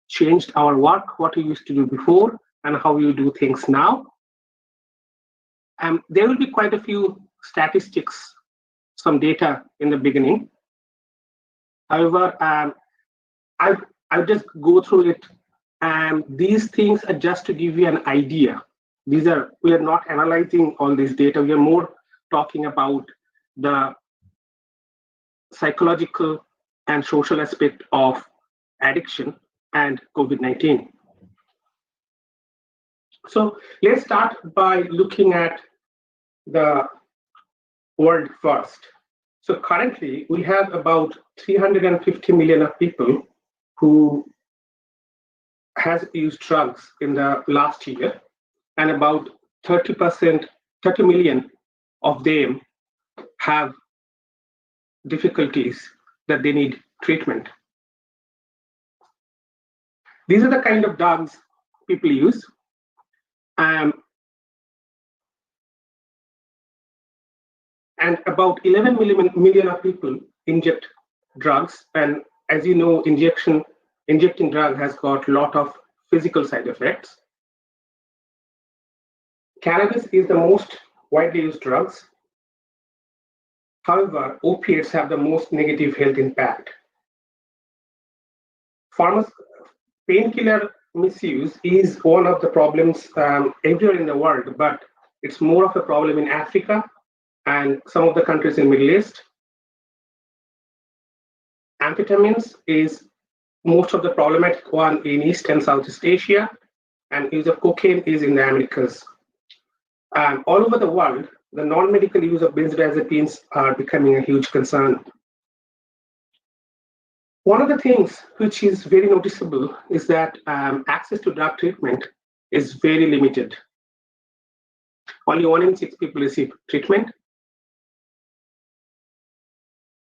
changed our work, what we used to do before, and how we do things now. There will be quite a few statistics, some data in the beginning. However, I'll just go through it. These things are just to give you an idea. We are not analyzing all this data. We are more talking about the psychological and social aspect of addiction and COVID-19. So let's start by looking at the world first. So currently, we have about 350 million of people who has used drugs in the last year, and about 30 million of them have difficulties that they need treatment. These are the kind of drugs people use. And about 11 million of people inject drugs. And as you know, injecting drug has got a lot of physical side effects. Cannabis is the most widely used drugs. However, opiates have the most negative health impact. Painkiller misuse is one of the problems everywhere in the world, but it's more of a problem in Africa and some of the countries in the Middle East. Amphetamines is most of the problematic one in East and Southeast Asia, and use of cocaine is in the Americas. All over the world, the non-medical use of benzodiazepines are becoming a huge concern. One of the things which is very noticeable is that access to drug treatment is very limited. Only 1 in 6 people receive treatment.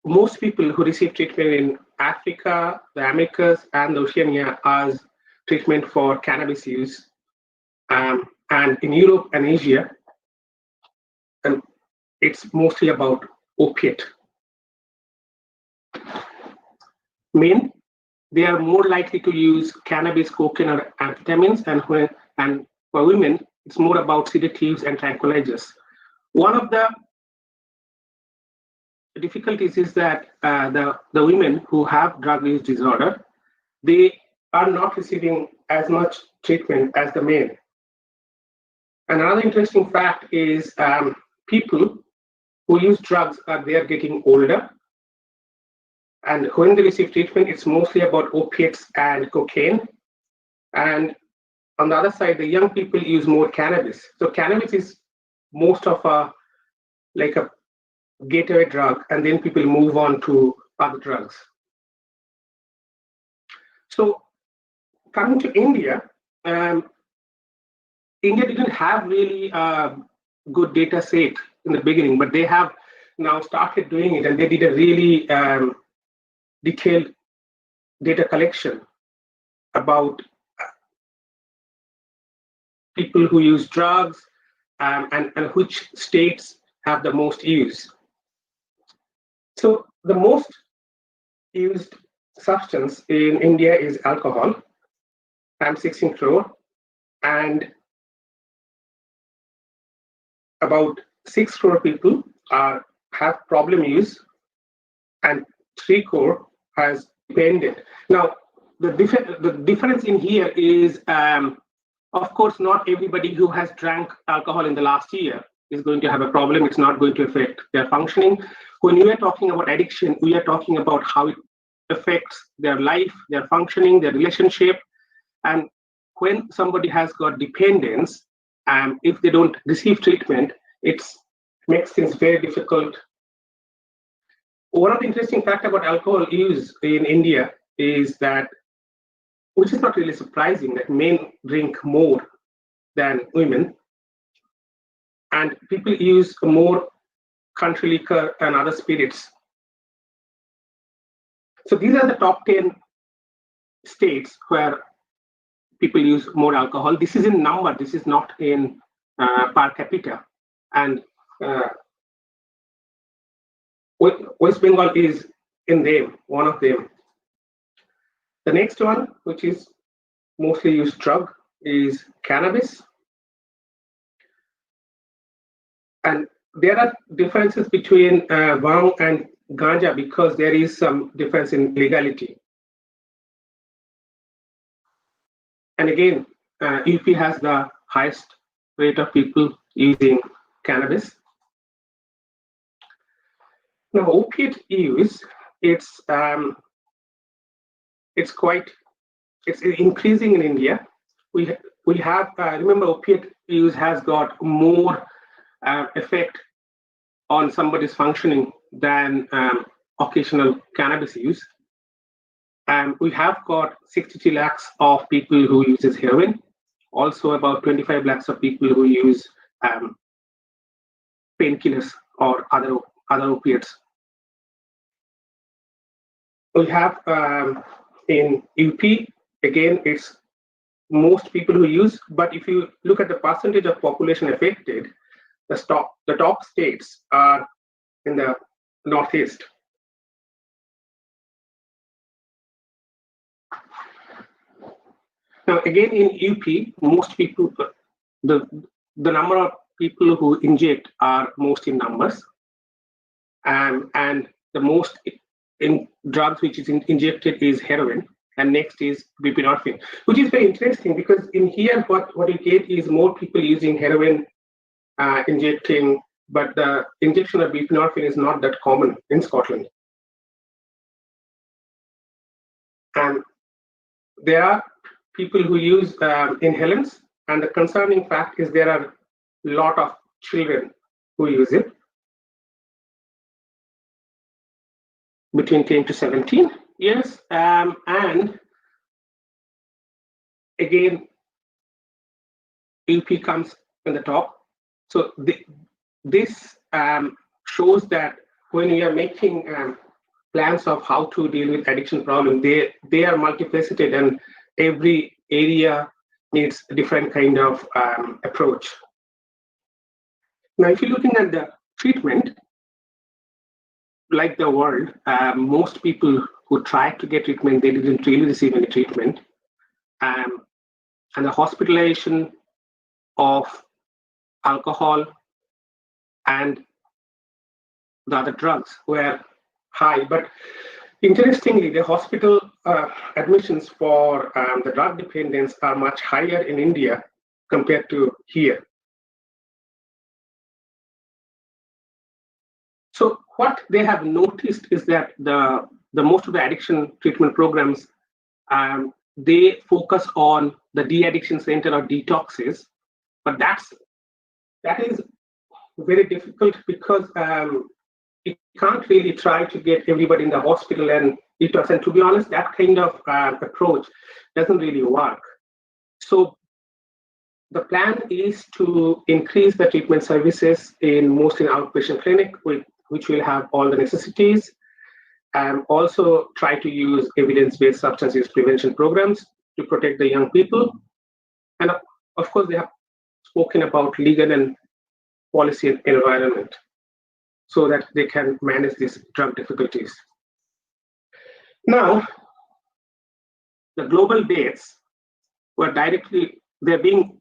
Most people who receive treatment in Africa, the Americas, and Oceania as treatment for cannabis use. And in Europe and Asia, it's mostly about opiate. Men, they are more likely to use cannabis, cocaine, or amphetamines, and for women, it's more about sedatives and tranquilizers. One of the difficulties is that the women who have drug use disorder, they are not receiving as much treatment as the men. Another interesting fact is people who use drugs they are getting older, and when they receive treatment, it's mostly about opiates and cocaine. And on the other side, the young people use more cannabis. So cannabis is most of a gateway drug, and then people move on to other drugs. So coming to India, India didn't have really a good data set in the beginning, but they have now started doing it, and they did a really detailed data collection about people who use drugs and which states have the most use. So the most used substance in India is alcohol, 16 crore, and about 6 crore people have problem use, and 3 crore has dependent. Now, the difference in here is, of course, not everybody who has drank alcohol in the last year is going to have a problem. It's not going to affect their functioning. When we are talking about addiction, we are talking about how it affects their life, their functioning, their relationship. And when somebody has got dependence, if they don't receive treatment, it makes things very difficult. One of the interesting facts about alcohol use in India is that, which is not really surprising, that men drink more than women, and people use more country liquor and other spirits. So these are the top 10 states where people use more alcohol. This is in number, this is not in per capita. And West Bengal is in them, one of them. The next one, which is mostly used drug, is cannabis. And there are differences between Bhang and Ganja because there is some difference in legality. And again, UP has the highest rate of people using cannabis. Now, opiate use, it's increasing in India. We have remember, opiate use has got more effect on somebody's functioning than occasional cannabis use. We have got 63 lakhs of people who uses heroin, also about 25 lakhs of people who use painkillers or other opiates. We have in UP, again, it's most people who use, but if you look at the percentage of population affected, the top states are in the northeast. Now, again, in UP, most people, the number of people who inject are most in numbers, and the most in drugs which is injected is heroin, and next is buprenorphine, which is very interesting because in here what you get is more people using heroin, injecting, but the injection of buprenorphine is not that common in Scotland. And there are people who use inhalants, and the concerning fact is there are a lot of children who use it between 10 to 17 years. And again, UP comes in the top. So this shows that when we are making plans of how to deal with addiction problem, they are multifaceted, and every area needs a different kind of approach. Now, if you're looking at the treatment, like the world, most people who tried to get treatment, they didn't really receive any treatment. And the hospitalization of alcohol and the other drugs were high. But interestingly, the hospital admissions for the drug dependence are much higher in India compared to here. So what they have noticed is that the most of the addiction treatment programs, they focus on the de-addiction center or detoxes, but that is very difficult because you can't really try to get everybody in the hospital and detox. And to be honest, that kind of approach doesn't really work. So the plan is to increase the treatment services mostly in outpatient clinic, which will have all the necessities, and also try to use evidence-based substance use prevention programs to protect the young people. And of course, they have spoken about legal and policy and environment so that they can manage these drug difficulties. Now, the global deaths they're being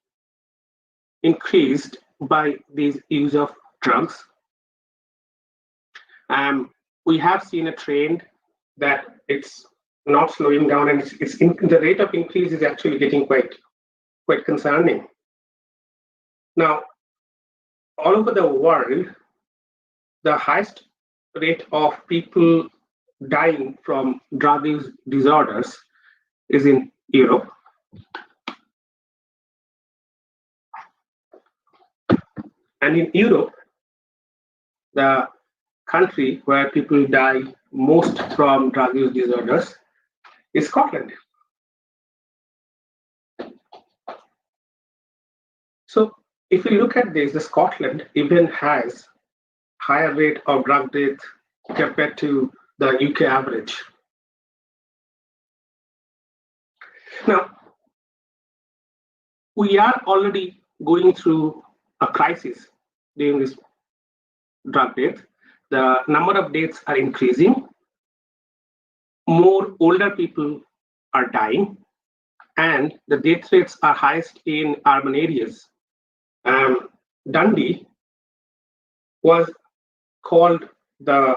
increased by these use of drugs. We have seen a trend that it's not slowing down, and the rate of increase is actually getting quite concerning. Now, all over the world, the highest rate of people dying from drug use disorders is in Europe. And in Europe, the country where people die most from drug use disorders is Scotland. So if we look at this, the Scotland even has higher rate of drug death compared to the UK average. Now, we are already going through a crisis during this drug death. The number of deaths are increasing. More older people are dying, and the death rates are highest in urban areas. Dundee was called the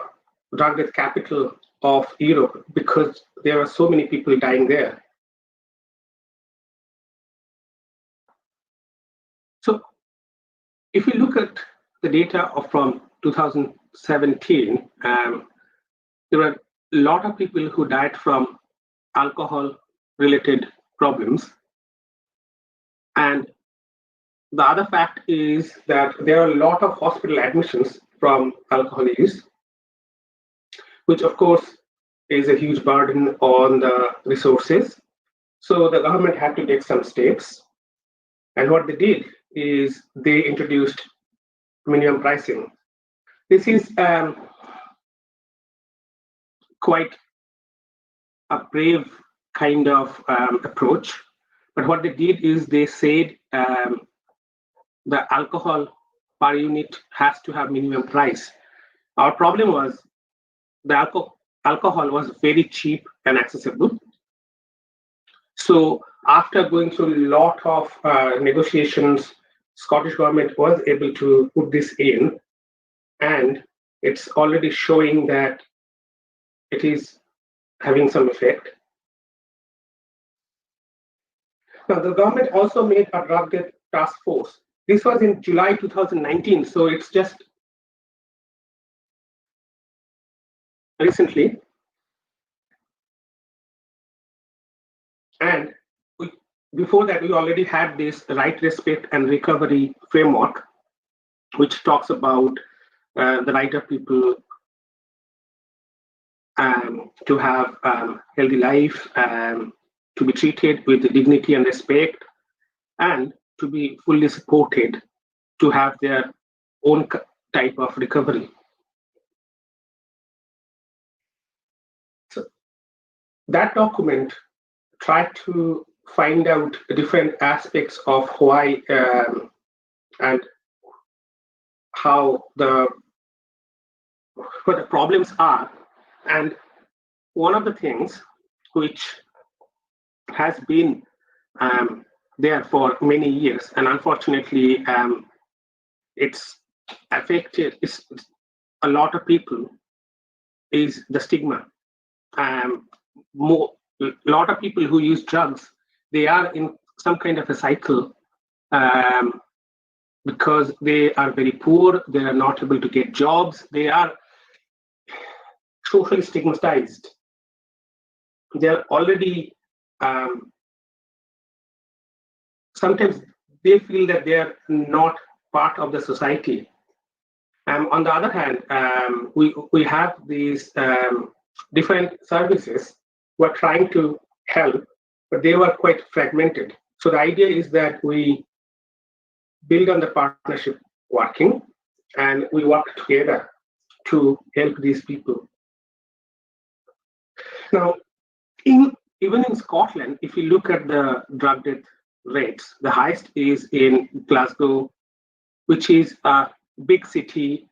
drug death capital of Europe because there were so many people dying there. So if we look at the data from 2017, there were a lot of people who died from alcohol-related problems. And the other fact is that there are a lot of hospital admissions from alcohol use, which of course is a huge burden on the resources. So the government had to take some steps. And what they did is they introduced minimum pricing. This is quite a brave kind of approach. But what they did is they said the alcohol per unit has to have minimum price. Our problem was the alcohol was very cheap and accessible. So after going through a lot of negotiations, Scottish government was able to put this in, and it's already showing that it is having some effect. Now, the government also made a drug death task force. This was in July 2019, so it's just recently. And before that, we already had this right, respect, and recovery framework, which talks about the right of people to have healthy life, to be treated with dignity and respect, and to be fully supported to have their own type of recovery. So that document tried to find out different aspects of why and how what the problems are. And one of the things which has been there for many years, and unfortunately it's affected a lot of people, is the stigma. A lot of people who use drugs, they are in some kind of a cycle because they are very poor, they are not able to get jobs, they are socially stigmatized. They are already, sometimes they feel that they are not part of the society. On the other hand, we have these different services who are trying to help, but they were quite fragmented. So the idea is that we build on the partnership working, and we work together to help these people. Now, even in Scotland, if you look at the drug death rates, the highest is in Glasgow, which is a big city,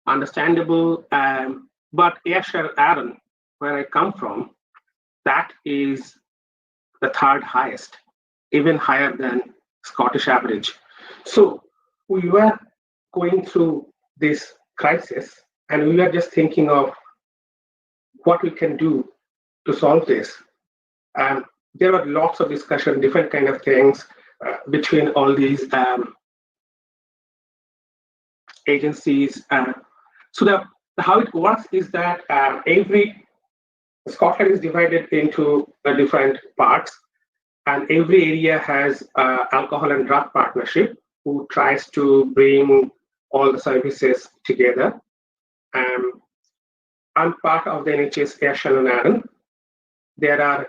understandable, but Ayrshire and Arran, where I come from, that is the third highest, even higher than Scottish average. So we were going through this crisis, and we were just thinking of what we can do to solve this. There were lots of discussion, different kind of things between all these agencies. So how it works is that Scotland is divided into different parts, and every area has alcohol and drug partnership who tries to bring all the services together. I'm part of the NHS Ayrshire and Arran. There are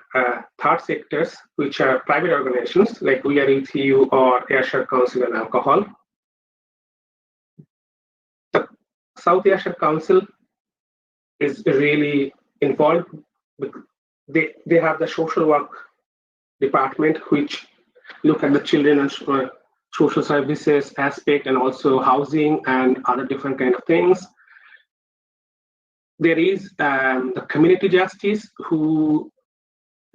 third sectors, which are private organizations, like we are ETU or Ayrshire Council on Alcohol. The South Ayrshire Council is really involved. They have the social work department, which look at the children and social services aspect, and also housing and other different kind of things. There is the community justice, who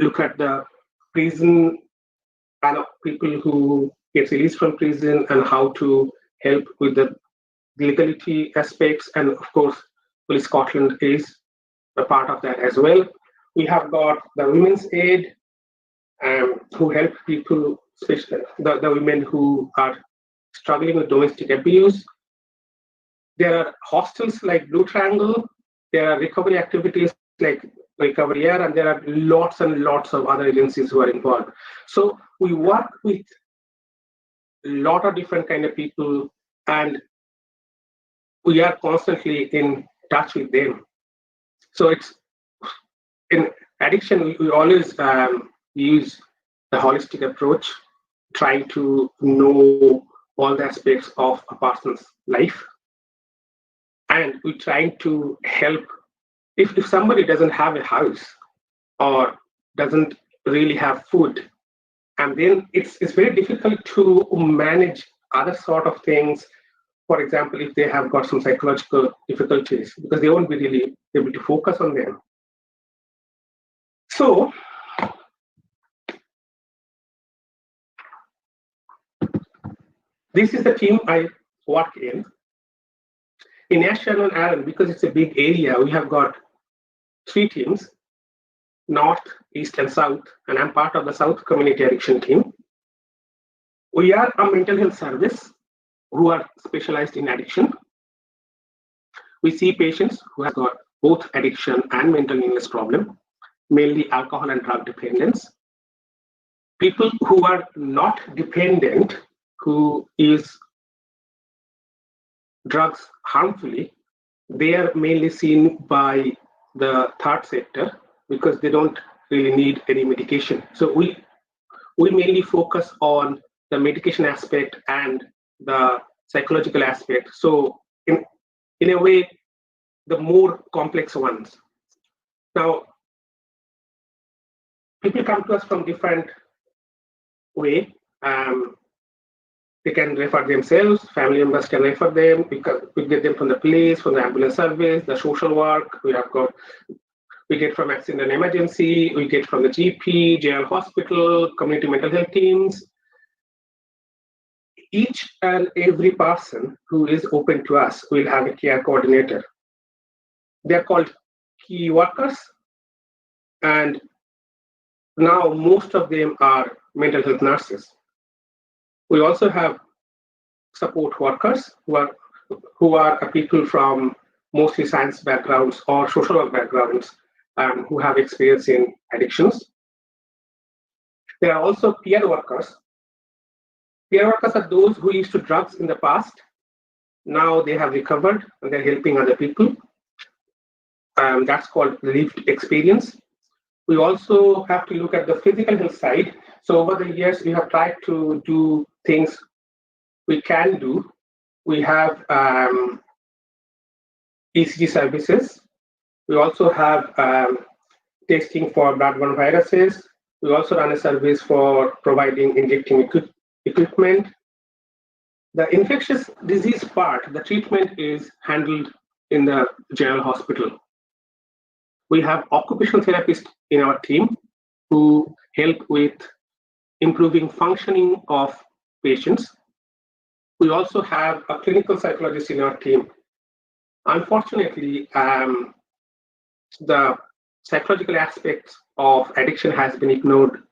look at the prison and people who get released from prison and how to help with the legality aspects. And of course, Police Scotland is a part of that as well. We have got the Women's Aid, who help people, especially the women who are struggling with domestic abuse. There are hostels like Blue Triangle. There are recovery activities like Recovery Air, and there are lots and lots of other agencies who are involved. So we work with a lot of different kind of people, and we are constantly in touch with them. So it's in addiction, we always use the holistic approach, trying to know all the aspects of a person's life. And we're trying to help. If somebody doesn't have a house or doesn't really have food, and then it's very difficult to manage other sort of things. For example, if they have got some psychological difficulties, because they won't be really able to focus on them. So this is the team I work in. In Ayrshire and Arran, because it's a big area, we have got 3 teams, North, East, and South, and I'm part of the South Community Addiction team. We are a mental health service who are specialized in addiction. We see patients who have got both addiction and mental illness problem, mainly alcohol and drug dependence. People who are not dependent, who use drugs harmfully, they are mainly seen by the third sector because they don't really need any medication. So we mainly focus on the medication aspect and the psychological aspect. So in a way, the more complex ones. Now, people come to us from different way. They can refer themselves, family members can refer them, we get them from the police, from the ambulance service, the social work, we get from accident and emergency, we get from the GP, jail, hospital, community mental health teams. Each and every person who is open to us will have a care coordinator. They're called key workers, and now most of them are mental health nurses. We also have support workers who are people from mostly science backgrounds or social work backgrounds who have experience in addictions. There are also peer workers. Peer workers are those who used to drugs in the past. Now they have recovered and they're helping other people. That's called lived experience. We also have to look at the physical health side. So over the years, we have tried to do things we can do. We have ECG services. We also have testing for bloodborne viruses. We also run a service for providing injecting equipment. The infectious disease part, the treatment is handled in the general hospital. We have occupational therapists in our team who help with improving functioning of patients. We also have a clinical psychologist in our team. Unfortunately, the psychological aspects of addiction has been ignored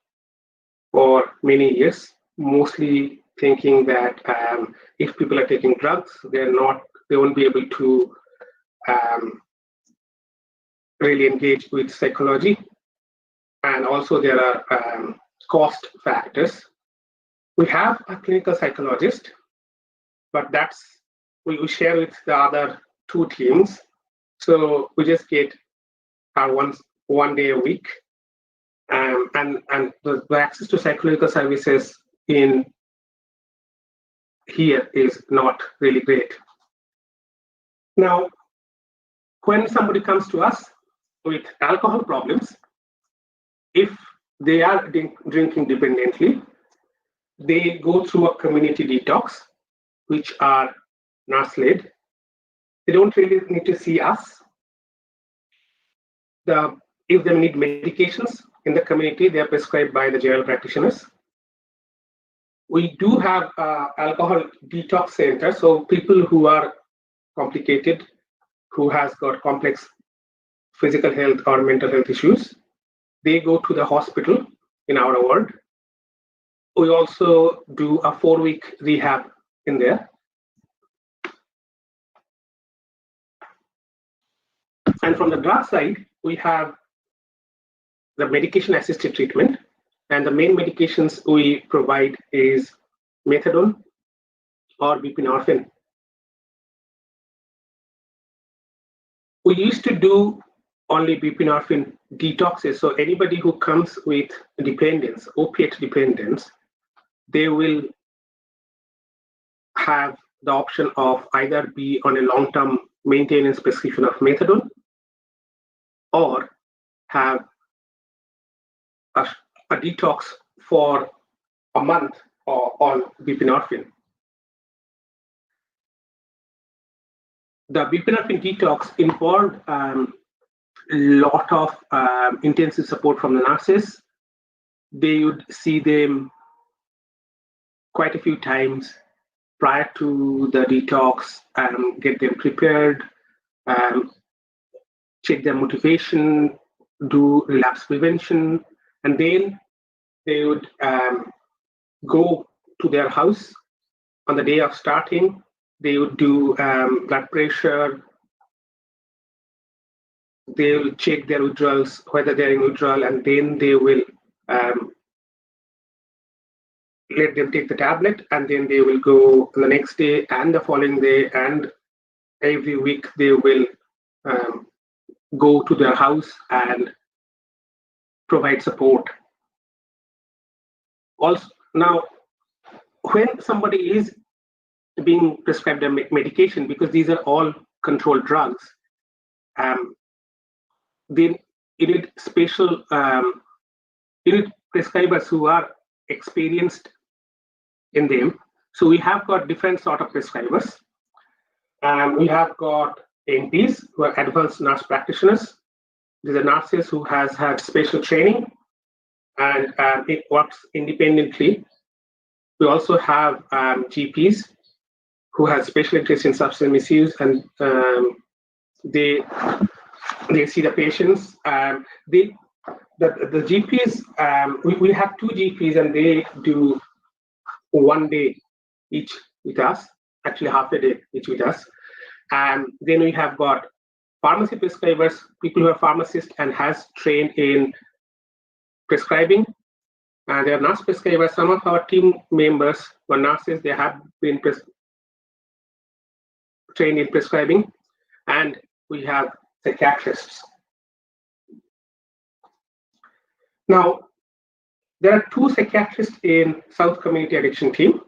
for many years, mostly thinking that if people are taking drugs, they won't be able to really engage with psychology. And also there are cost factors. We have a clinical psychologist, but we share with the other two teams. So we just get our one day a week. And the access to psychological services in here is not really great. Now, when somebody comes to us with alcohol problems, if they are drinking dependently, they go through a community detox, which are nurse-led. They don't really need to see us. If they need medications in the community, they are prescribed by the general practitioners. We do have alcohol detox centers, so people who are complicated, who has got complex physical health or mental health issues, they go to the hospital in our ward. We also do a 4-week rehab in there. And from the drug side, we have the medication-assisted treatment. And the main medications we provide is methadone or buprenorphine. We used to do only buprenorphine detoxes. So anybody who comes with dependence, opiate dependence, they will have the option of either be on a long-term maintenance prescription of methadone or have a detox for a month on buprenorphine. The buprenorphine detox involved a lot of intensive support from the nurses. They would see them quite a few times prior to the detox, get them prepared, check their motivation, do relapse prevention, and then they would go to their house on the day of starting. They would do blood pressure. They will check their withdrawals, whether they're in withdrawal, and then they will let them take the tablet, and then they will go the next day and the following day, and every week they will go to their house and provide support. Also, now, when somebody is being prescribed a medication, because these are all controlled drugs, then you need special, you need prescribers who are experienced in them. So we have got different sort of prescribers. We have got NPs, who are advanced nurse practitioners. These are nurses who has had special training and it works independently. We also have GPs who have special interest in substance misuse, and they see the patients. The GPs, we have 2 GPs, and they do 1 day each with us, actually half a day each with us. And then we have got pharmacy prescribers, people who are pharmacists and has trained in prescribing. And they are nurse prescribers. Some of our team members were nurses. They have been trained in prescribing, and we have psychiatrists. Now, there are 2 psychiatrists in South Community Addiction team.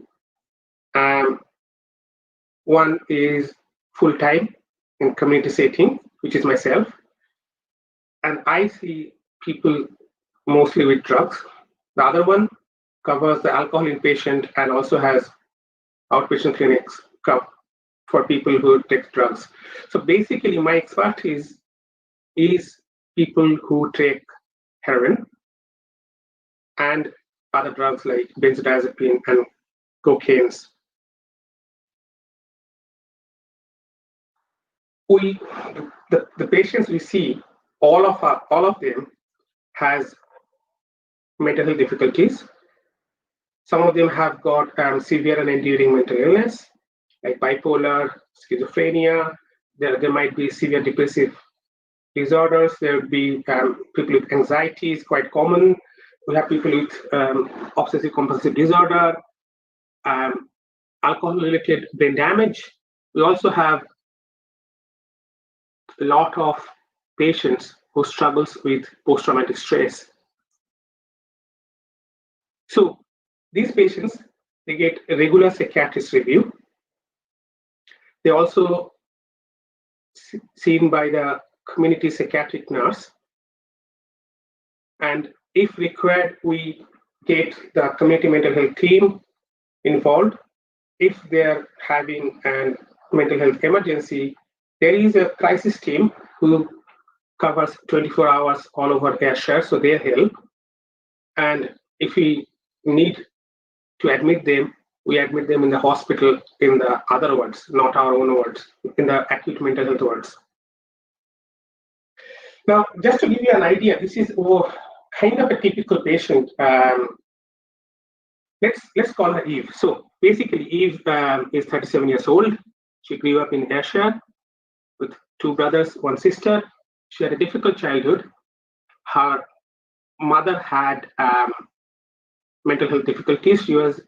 One is full-time in community setting, which is myself, and I see people mostly with drugs. The other one covers the alcohol inpatient and also has outpatient clinics for people who take drugs. So basically, my expertise is people who take heroin and other drugs like benzodiazepine and cocaines. The patients we see, all of them has mental health difficulties. Some of them have got severe and enduring mental illness, like bipolar, schizophrenia. There might be severe depressive disorders. There would be people with anxiety is quite common. We have people with obsessive compulsive disorder, alcohol-related brain damage. We also have a lot of patients who struggles with post-traumatic stress. So these patients, they get a regular psychiatrist review. They're also seen by the community psychiatric nurse. And if required, we get the community mental health team involved. If they're having a mental health emergency, there is a crisis team who covers 24 hours all over Ayrshire, so they help. And if we need to admit them, we admit them in the hospital in the other wards, not our own wards, in the acute mental health wards. Now, just to give you an idea, this is kind of a typical patient. Let's call her Eve. So basically, Eve is 37 years old. She grew up in Ayrshire with 2 brothers, 1 sister. She had a difficult childhood. Her mother had mental health difficulties. She was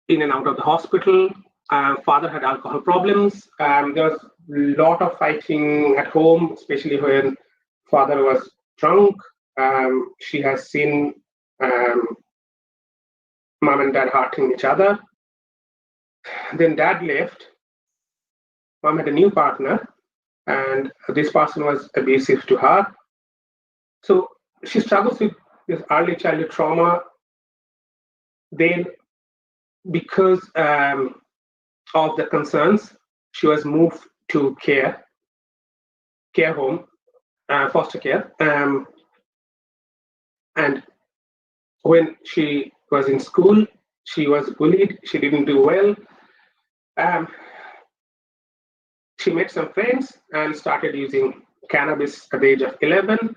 in and out of the hospital. Father had alcohol problems. There was a lot of fighting at home, especially when father was drunk. She has seen mom and dad hurting each other. Then dad left. Mom had a new partner, and this person was abusive to her. So she struggles with this early childhood trauma. Then, because of the concerns, she was moved to care home, foster care. And when she was in school, she was bullied. She didn't do well. She met some friends and started using cannabis at the age of 11,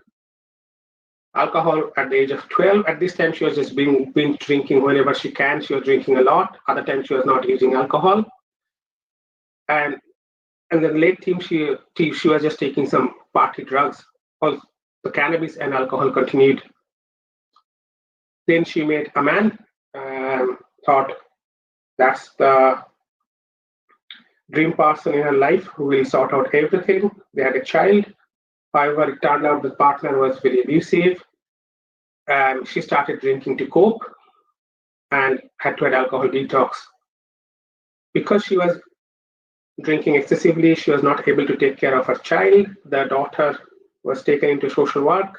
alcohol at the age of 12. At this time, she was just been drinking whenever she can. She was drinking a lot. Other times, she was not using alcohol. And then late team, she was just taking some party drugs. All the cannabis and alcohol continued. Then she met a man, thought that's the dream person in her life who will sort out everything. They had a child. However, it turned out the partner was very abusive. She started drinking to cope and had to have alcohol detox. Because she was drinking excessively, she was not able to take care of her child. The daughter was taken into social work.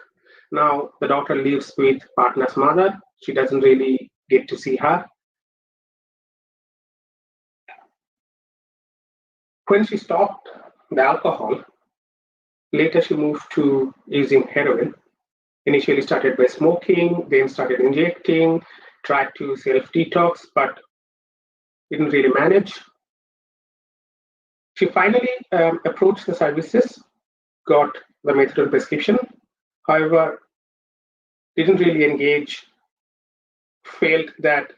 Now the daughter lives with partner's mother. She doesn't really get to see her. When she stopped the alcohol, later she moved to using heroin. Initially started by smoking, then started injecting, tried to self-detox, but didn't really manage. She finally approached the services, got the methadone prescription. However, didn't really engage, felt that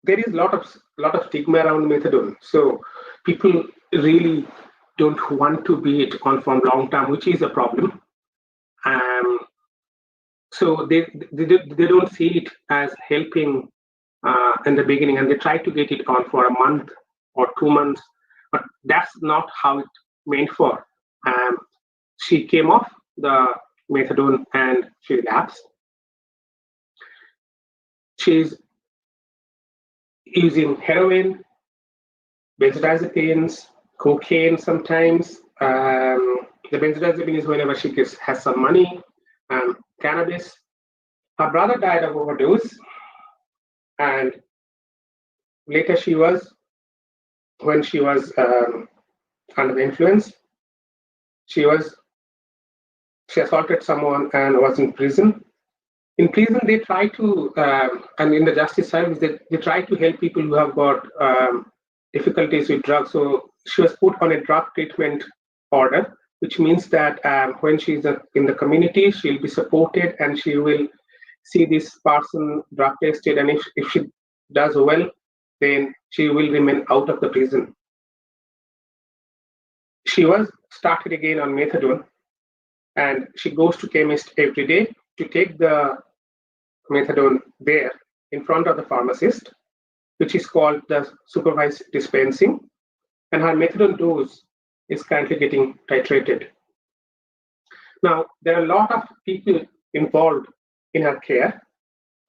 there is a lot of stigma around methadone. So people really don't want to be it on for long term, which is a problem. So they don't see it as helping in the beginning, and they try to get it on for a month or 2 months, but that's not how it meant for. She came off the methadone and she relapsed. She's using heroin, benzodiazepines, cocaine sometimes. The benzodiazepine is whenever she has some money, cannabis. Her brother died of overdose, and later when she was under the influence, she assaulted someone and was in prison. In prison, they try to, and in the justice service, they try to help people who have got difficulties with drugs. So she was put on a drug treatment order, which means that when she's in the community, she'll be supported and she will see this person drug tested. And if she does well, then she will remain out of the prison. She was started again on methadone, and she goes to chemist every day to take the methadone there in front of the pharmacist, which is called the supervised dispensing, and her methadone dose is currently getting titrated. Now, there are a lot of people involved in her care.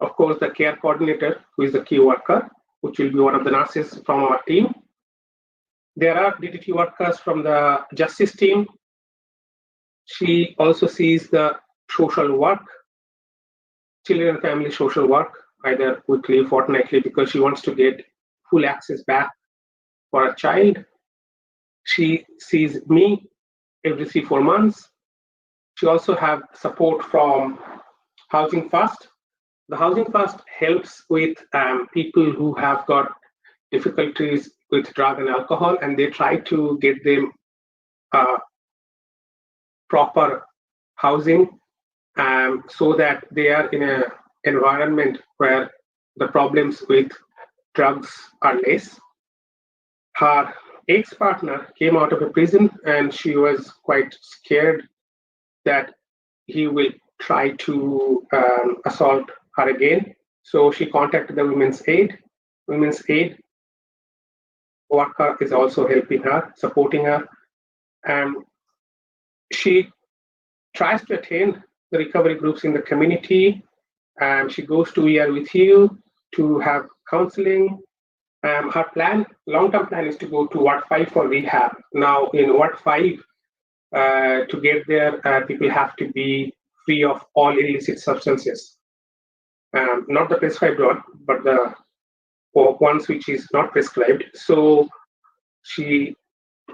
Of course, the care coordinator, who is the key worker, which will be one of the nurses from our team. There are DTT workers from the justice team. She also sees the social work, children and family social work, either weekly, fortnightly, because she wants to get full access back for a child. She sees me every 3-4 months. She also have support from Housing First. The Housing First helps with people who have got difficulties with drug and alcohol, and they try to get them proper housing so that they are in an environment where the problems with drugs are less. Her ex-partner came out of a prison and she was quite scared that he will try to assault her again. So she contacted the Women's Aid. Women's Aid worker is also helping her, supporting her. She tries to attend the recovery groups in the community. She goes to We Are With You to have counseling. Her plan, long-term plan, is to go to Ward 5 for rehab. Now, in Ward 5, to get there, people have to be free of all illicit substances. Not the prescribed one, but the ones which is not prescribed. So she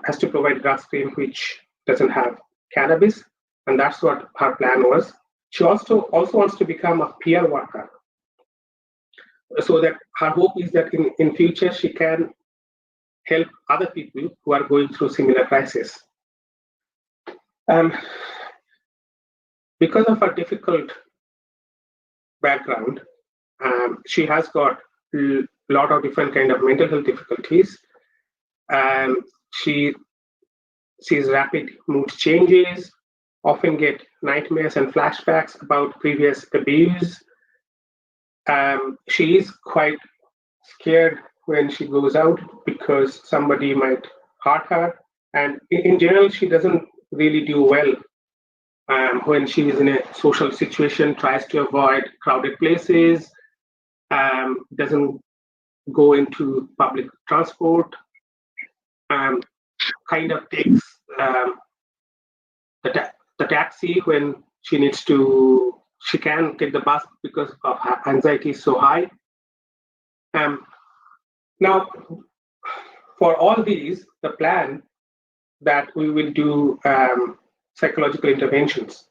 has to provide drug screen which doesn't have cannabis, and that's what her plan was. She also wants to become a peer worker, so that her hope is that in future she can help other people who are going through similar crisis. Because of her difficult background, she has got a lot of different kind of mental health difficulties. She sees rapid mood changes, often get nightmares and flashbacks about previous abuse. She is quite scared when she goes out because somebody might hurt her. And in general, she doesn't really do well when she is in a social situation, tries to avoid crowded places, doesn't go into public transport, kind of takes the taxi when she needs to. She can take the bus because of her anxiety is so high. Now, for all these, the plan that we will do psychological interventions.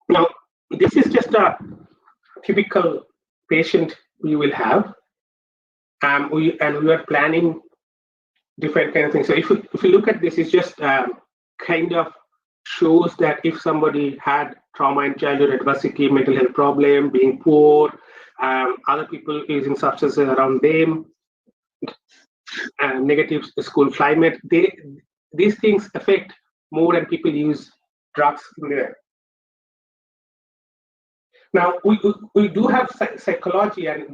Now, this is just a typical patient we will have, we are planning different kind of things. So if you look at this, it's just kind of shows that if somebody had trauma in childhood, adversity, mental health problem, being poor, other people using substances around them, negative school climate, these things affect more, and people use drugs in there. Now, we do have psychology, and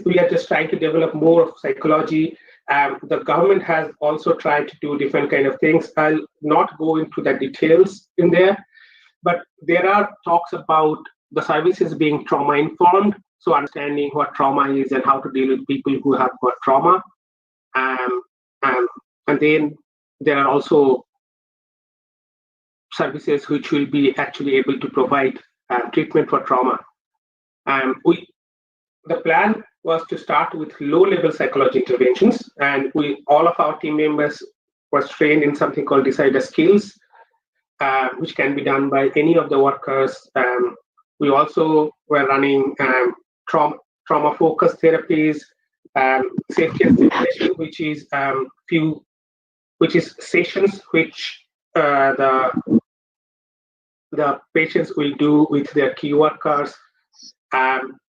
we are just trying to develop more of psychology. The government has also tried to do different kind of things. I'll not go into the details in there, but there are talks about the services being trauma informed, so understanding what trauma is and how to deal with people who have got trauma. And then there are also services which will be actually able to provide treatment for trauma. The plan was to start with low-level psychology interventions, and all of our team members was trained in something called decider skills, which can be done by any of the workers. We also were running trauma-focused therapies, safety and stimulation, which is sessions which the patients will do with their key workers.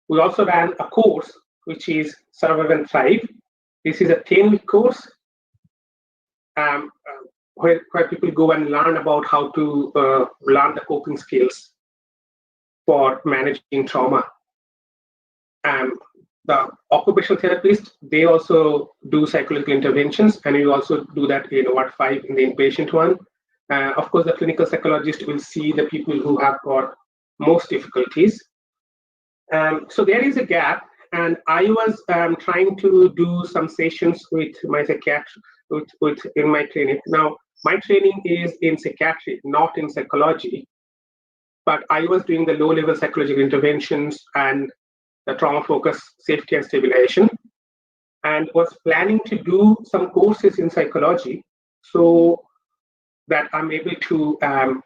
We also ran a course which is Survive and Thrive. This is a 10-week course where people go and learn about how to learn the coping skills for managing trauma. The occupational therapists, they also do psychological interventions, and we also do that in Ward 5 in the inpatient one. Of course, the clinical psychologist will see the people who have got most difficulties. So there is a gap, and I was trying to do some sessions with my psychiatrist in my clinic. Now, my training is in psychiatry, not in psychology, but I was doing the low-level psychological interventions and the trauma-focused safety and stabilization, and was planning to do some courses in psychology so that I'm able to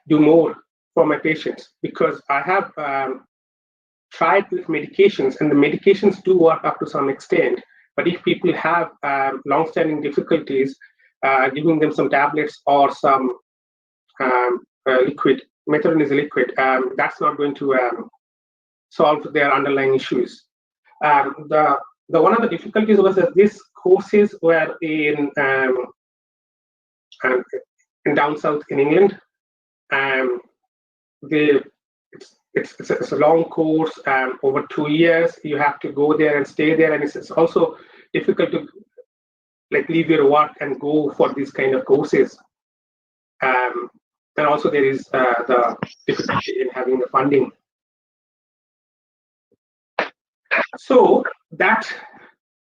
do more for my patients, because I have tried with medications, and the medications do work up to some extent. But if people have long-standing difficulties, giving them some tablets or some liquid, methadone is a liquid, that's not going to solve their underlying issues. The one of the difficulties was that these courses were in down south in England. It's a long course, over 2 years. You have to go there and stay there, and it's also difficult to leave your work and go for these kind of courses. And also there is the difficulty in having the funding. So that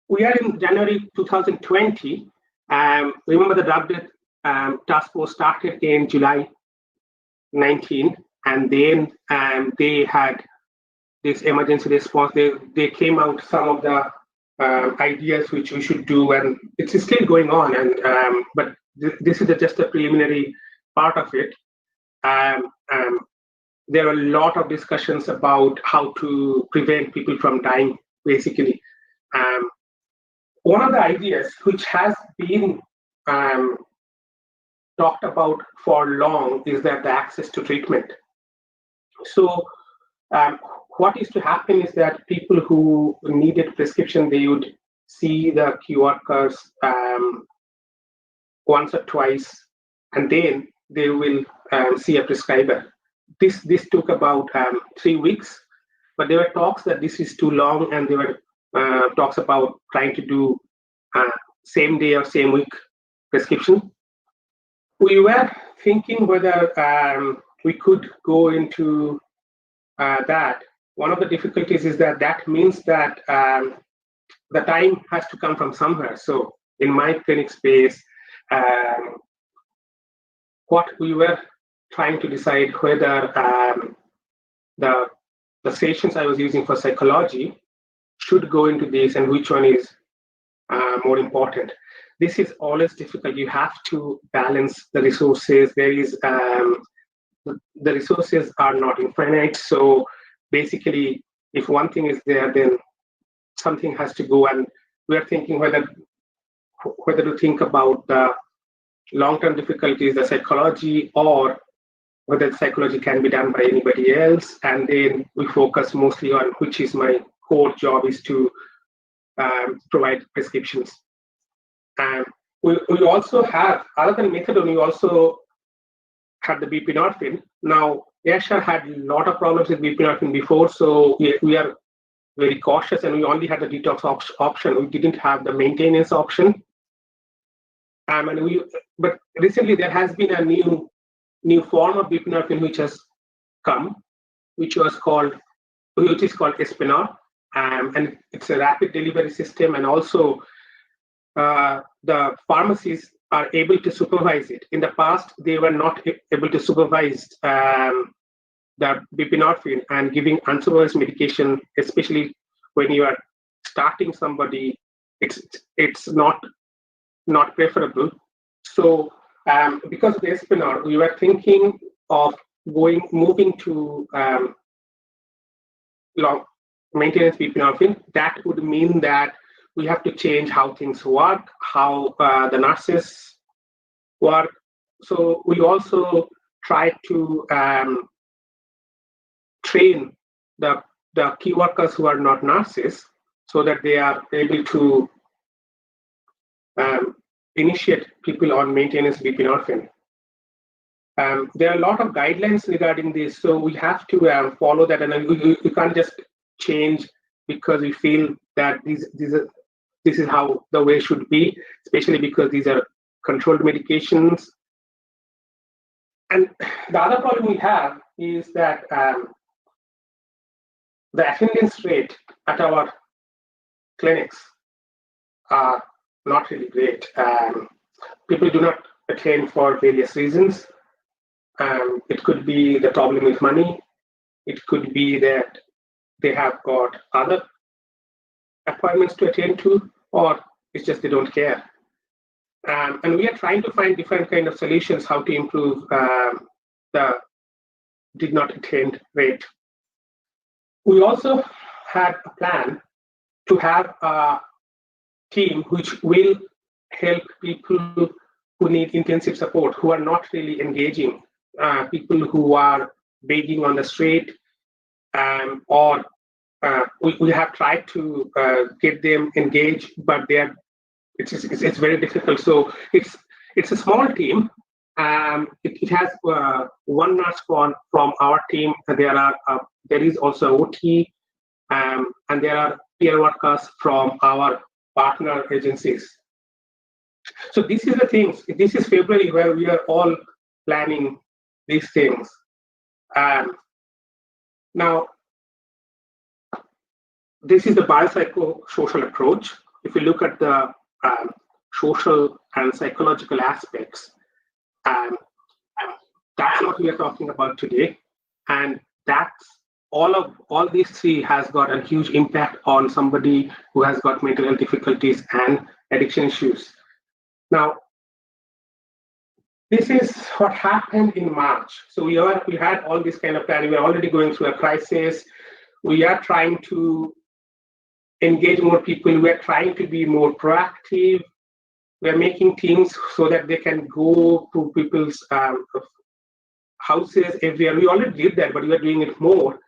we are in January 2020. Remember, the drug task force started in July 19. And then they had this emergency response. They came out some of the ideas which we should do, and it's still going on. And but this is just a preliminary part of it. There are a lot of discussions about how to prevent people from dying, basically. One of the ideas which has been talked about for long is that the access to treatment. So what used to happen is that people who needed prescription, they would see the key workers once or twice, and then they will see a prescriber. This took about 3 weeks, but there were talks that this is too long, and there were talks about trying to do same day or same week prescription. We were thinking whether we could go into that. One of the difficulties is that means that the time has to come from somewhere. So in my clinic space, what we were trying to decide whether the sessions I was using for psychology should go into this, and which one is more important. This is always difficult. You have to balance the resources. There is the resources are not infinite. So basically, if one thing is there, then something has to go. And we are thinking whether to think about the long-term difficulties, the psychology, or whether psychology can be done by anybody else. And then we focus mostly on, which is my core job, is to provide prescriptions. We also have, other than methadone, we also have the buprenorphine. Now, Ayrshire had a lot of problems with buprenorphine before, so we are very cautious, and we only had the detox option. We didn't have the maintenance option. But recently there has been a new form of buprenorphine which has come, which is called Espinor, and it's a rapid delivery system, and also the pharmacies are able to supervise it. In the past, they were not able to supervise the buprenorphine, and giving unsupervised medication, especially when you are starting somebody, it's not preferable. So because of the Espinor, we were thinking of moving to long maintenance buprenorphine. That would mean that we have to change how things work, how the nurses work. So we also try to train the key workers who are not nurses, so that they are able to initiate people on maintenance buprenorphine. There are a lot of guidelines regarding this, so we have to follow that, and we can't just change because we feel that this is how the way should be, especially because these are controlled medications. And the other problem we have is that the attendance rate at our clinics are not really great. People do not attend for various reasons. It could be the problem with money. It could be that they have got other appointments to attend to, or it's just they don't care. And we are trying to find different kind of solutions how to improve the did not attend rate. We also had a plan to have a team which will help people who need intensive support, who are not really engaging, people who are begging on the street, or we have tried to get them engaged, but it's very difficult. So it's a small team. It has one nurse from our team. There is also OT, and there are peer workers from our partner agencies. So this is the things. This is February where we are all planning these things. Now, this is the biopsychosocial approach. If you look at the social and psychological aspects, that's what we are talking about today, and that's all these three has got a huge impact on somebody who has got mental health difficulties and addiction issues. Now, this is what happened in March. So we had all this kind of planning. We're already going through a crisis. We are trying to engage more people. We're trying to be more proactive. We're making teams so that they can go to people's houses everywhere. We already did that, but we are doing it more.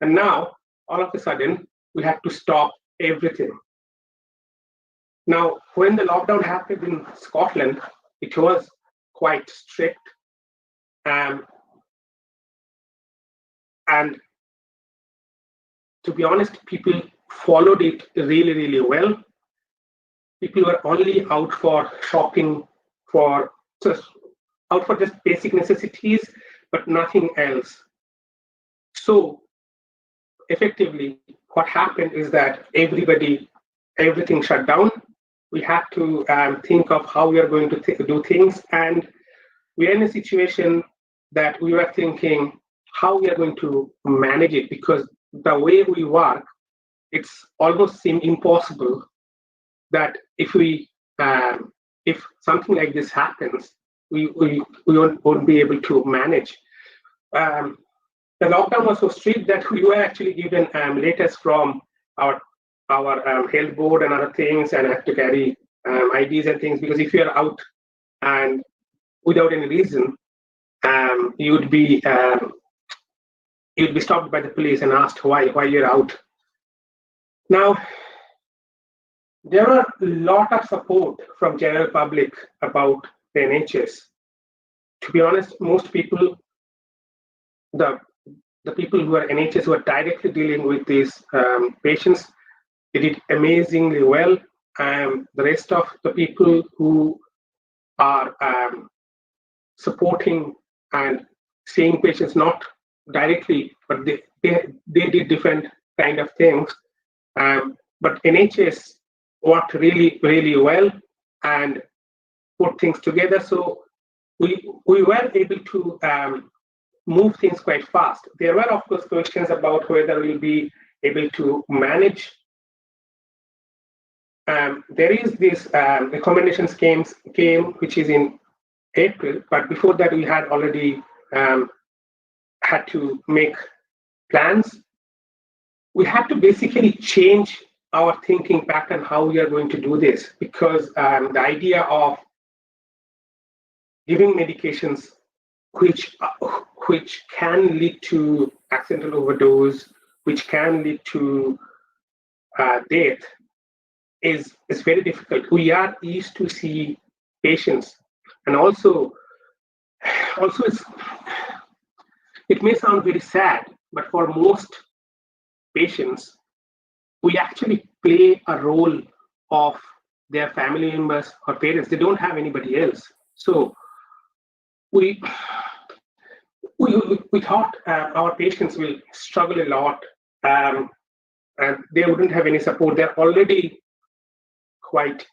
And now, all of a sudden, we have to stop everything. Now, when the lockdown happened in Scotland, it was quite strict. And to be honest, people followed it really, really well. People were only out for shopping, just basic necessities, but nothing else. So effectively, what happened is that everything shut down. We had to think of how we are going to do things, and we're in a situation that we were thinking how we are going to manage it, because the way we work, it's almost seemed impossible that if something like this happens, we won't be able to manage. The lockdown was so strict that we were actually given letters from our health board and other things, and had to carry IDs and things, because if you're out and without any reason, you'd be stopped by the police and asked why you're out. Now, there are a lot of support from general public about the NHS. To be honest, most people, the the people who are NHS who are directly dealing with these patients, they did amazingly well. The rest of the people who are supporting and seeing patients not directly, but they did different kind of things. But NHS worked really well and put things together. So we were able to move things quite fast. There were, of course, questions about whether we'll be able to manage. There is this recommendations came, which is in April, but before that we had already had to make plans. We had to basically change our thinking pattern how we are going to do this, because the idea of giving medications which can lead to accidental overdose, which can lead to death, is very difficult. We are used to see patients, and also it may sound very sad, but for most patients, we actually play a role of their family members or parents. They don't have anybody else. So we thought our patients will struggle a lot, and they wouldn't have any support. They're already quite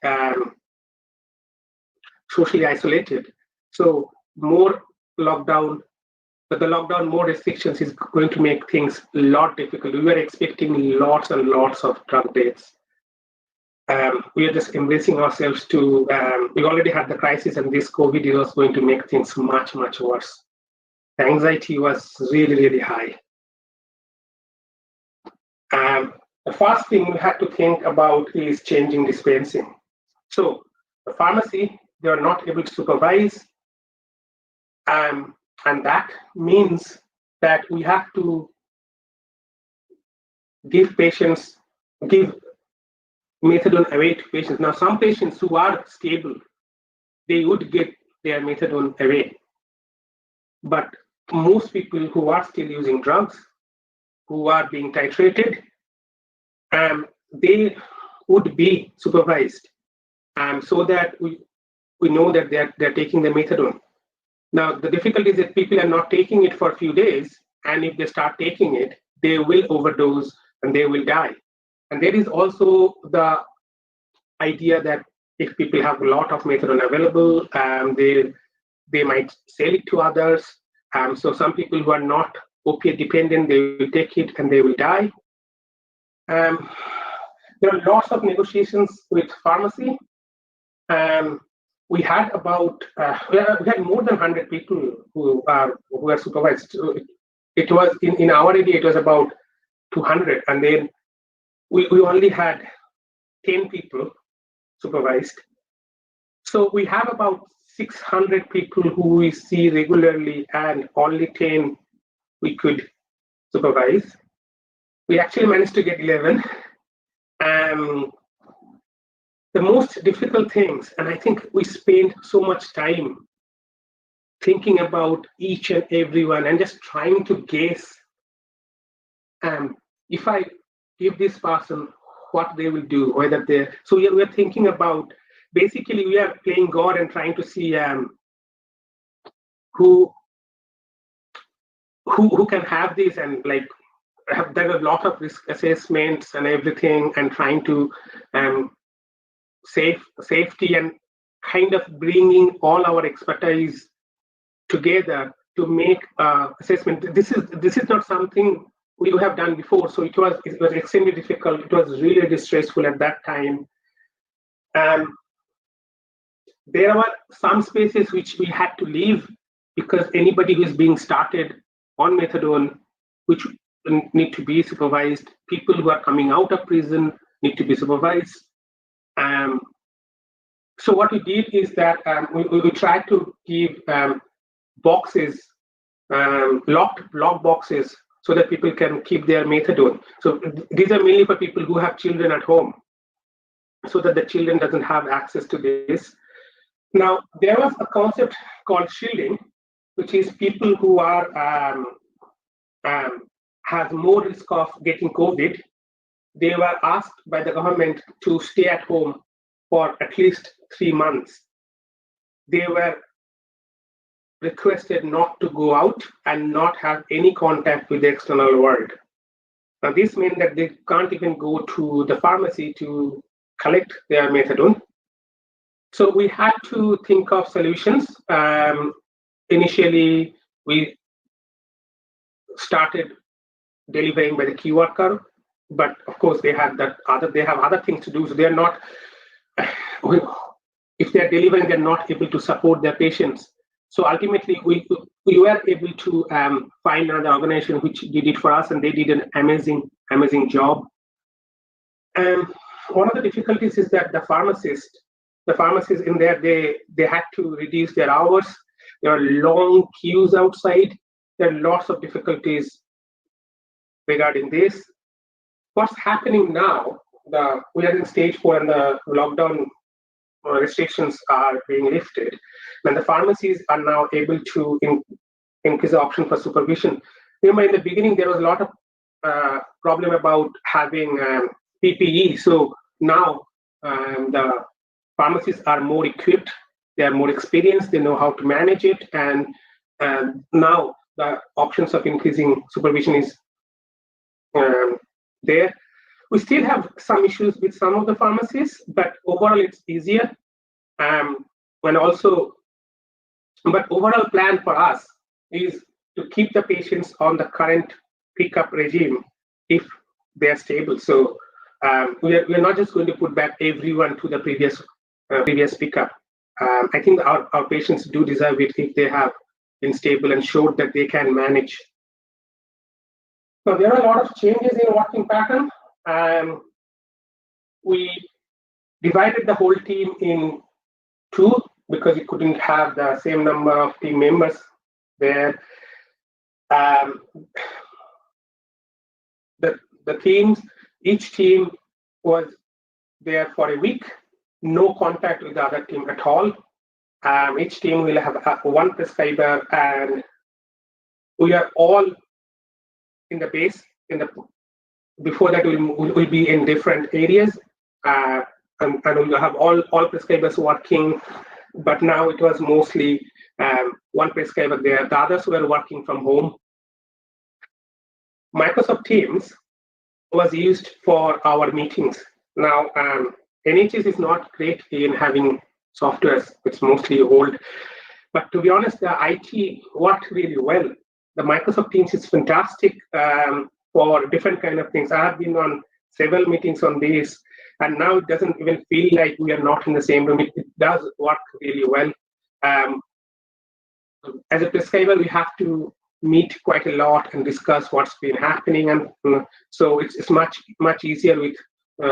socially isolated. So more lockdown, but the lockdown, more restrictions is going to make things a lot difficult. We were expecting lots and lots of drug deaths. We are just embracing ourselves to, we already had the crisis, and this COVID was going to make things much, much worse. The anxiety was really high. The first thing we had to think about is changing dispensing. So the pharmacy, they are not able to supervise, and that means that we have to give methadone away to patients. Now, some patients who are stable, they would get their methadone away. But most people who are still using drugs, who are being titrated, they would be supervised, so that we know that they're taking the methadone. Now, the difficulty is that people are not taking it for a few days, and if they start taking it, they will overdose and they will die. And there is also the idea that if people have a lot of methadone available, they might sell it to others. So some people who are not opiate dependent, they will take it and they will die. There are lots of negotiations with pharmacy. We had about we had more than 100 people who are supervised. So it was in our area, it was about 200, and then we only had 10 people supervised. So we have about 600 people who we see regularly, and only 10 we could supervise. We actually managed to get 11. The most difficult things, and I think we spent so much time thinking about each and everyone and just trying to guess, if I give this person what they will do, whether they. So we are thinking about, basically we are playing God and trying to see who can have this, and like have done a lot of risk assessments and everything, and trying to safety and kind of bringing all our expertise together to make assessment. This is not something we have done before, so it was extremely difficult. It was really distressful at that time. There were some spaces which we had to leave because anybody who is being started on methadone, which need to be supervised, people who are coming out of prison need to be supervised. So what we did is that we tried to give boxes, locked boxes, so that people can keep their methadone. So these are mainly for people who have children at home, so that the children doesn't have access to this. Now, there was a concept called shielding, which is people who are has more risk of getting COVID, they were asked by the government to stay at home for at least 3 months. They were requested not to go out and not have any contact with the external world. Now, this meant that they can't even go to the pharmacy to collect their methadone. So we had to think of solutions. Initially, we started delivering by the key worker, but of course they have other things to do. So they're not, if they're delivering, they're not able to support their patients. So ultimately, we were able to find another organization which did it for us, and they did an amazing job. One of the difficulties is that the pharmacists in there, they had to reduce their hours. There are long queues outside. There are lots of difficulties regarding this. What's happening now? We are in stage 4, and the lockdown restrictions are being lifted, and the pharmacies are now able to increase the option for supervision. Remember, in the beginning, there was a lot of problem about having PPE. So now the pharmacies are more equipped, they are more experienced, they know how to manage it, and now the options of increasing supervision is there. We still have some issues with some of the pharmacies, but overall it's easier. But overall plan for us is to keep the patients on the current pickup regime if they're stable. So we're not just going to put back everyone to the previous pickup. I think our patients do deserve it if they have been stable and showed that they can manage. So there are a lot of changes in working pattern. We divided the whole team in 2 because we couldn't have the same number of team members there. The teams, each team was there for a week, no contact with the other team at all. Each team will have one prescriber, and we are all in the base. Before that, we'll be in different areas, and we'll have all prescribers working. But now it was mostly one prescriber there. The others were working from home. Microsoft Teams was used for our meetings. Now, NHS is not great in having softwares. It's mostly old. But to be honest, the IT worked really well. The Microsoft Teams is fantastic for different kind of things. I have been on several meetings on this, and now it doesn't even feel like we are not in the same room. It does work really well. As a prescriber, we have to meet quite a lot and discuss what's been happening, and so it's much easier with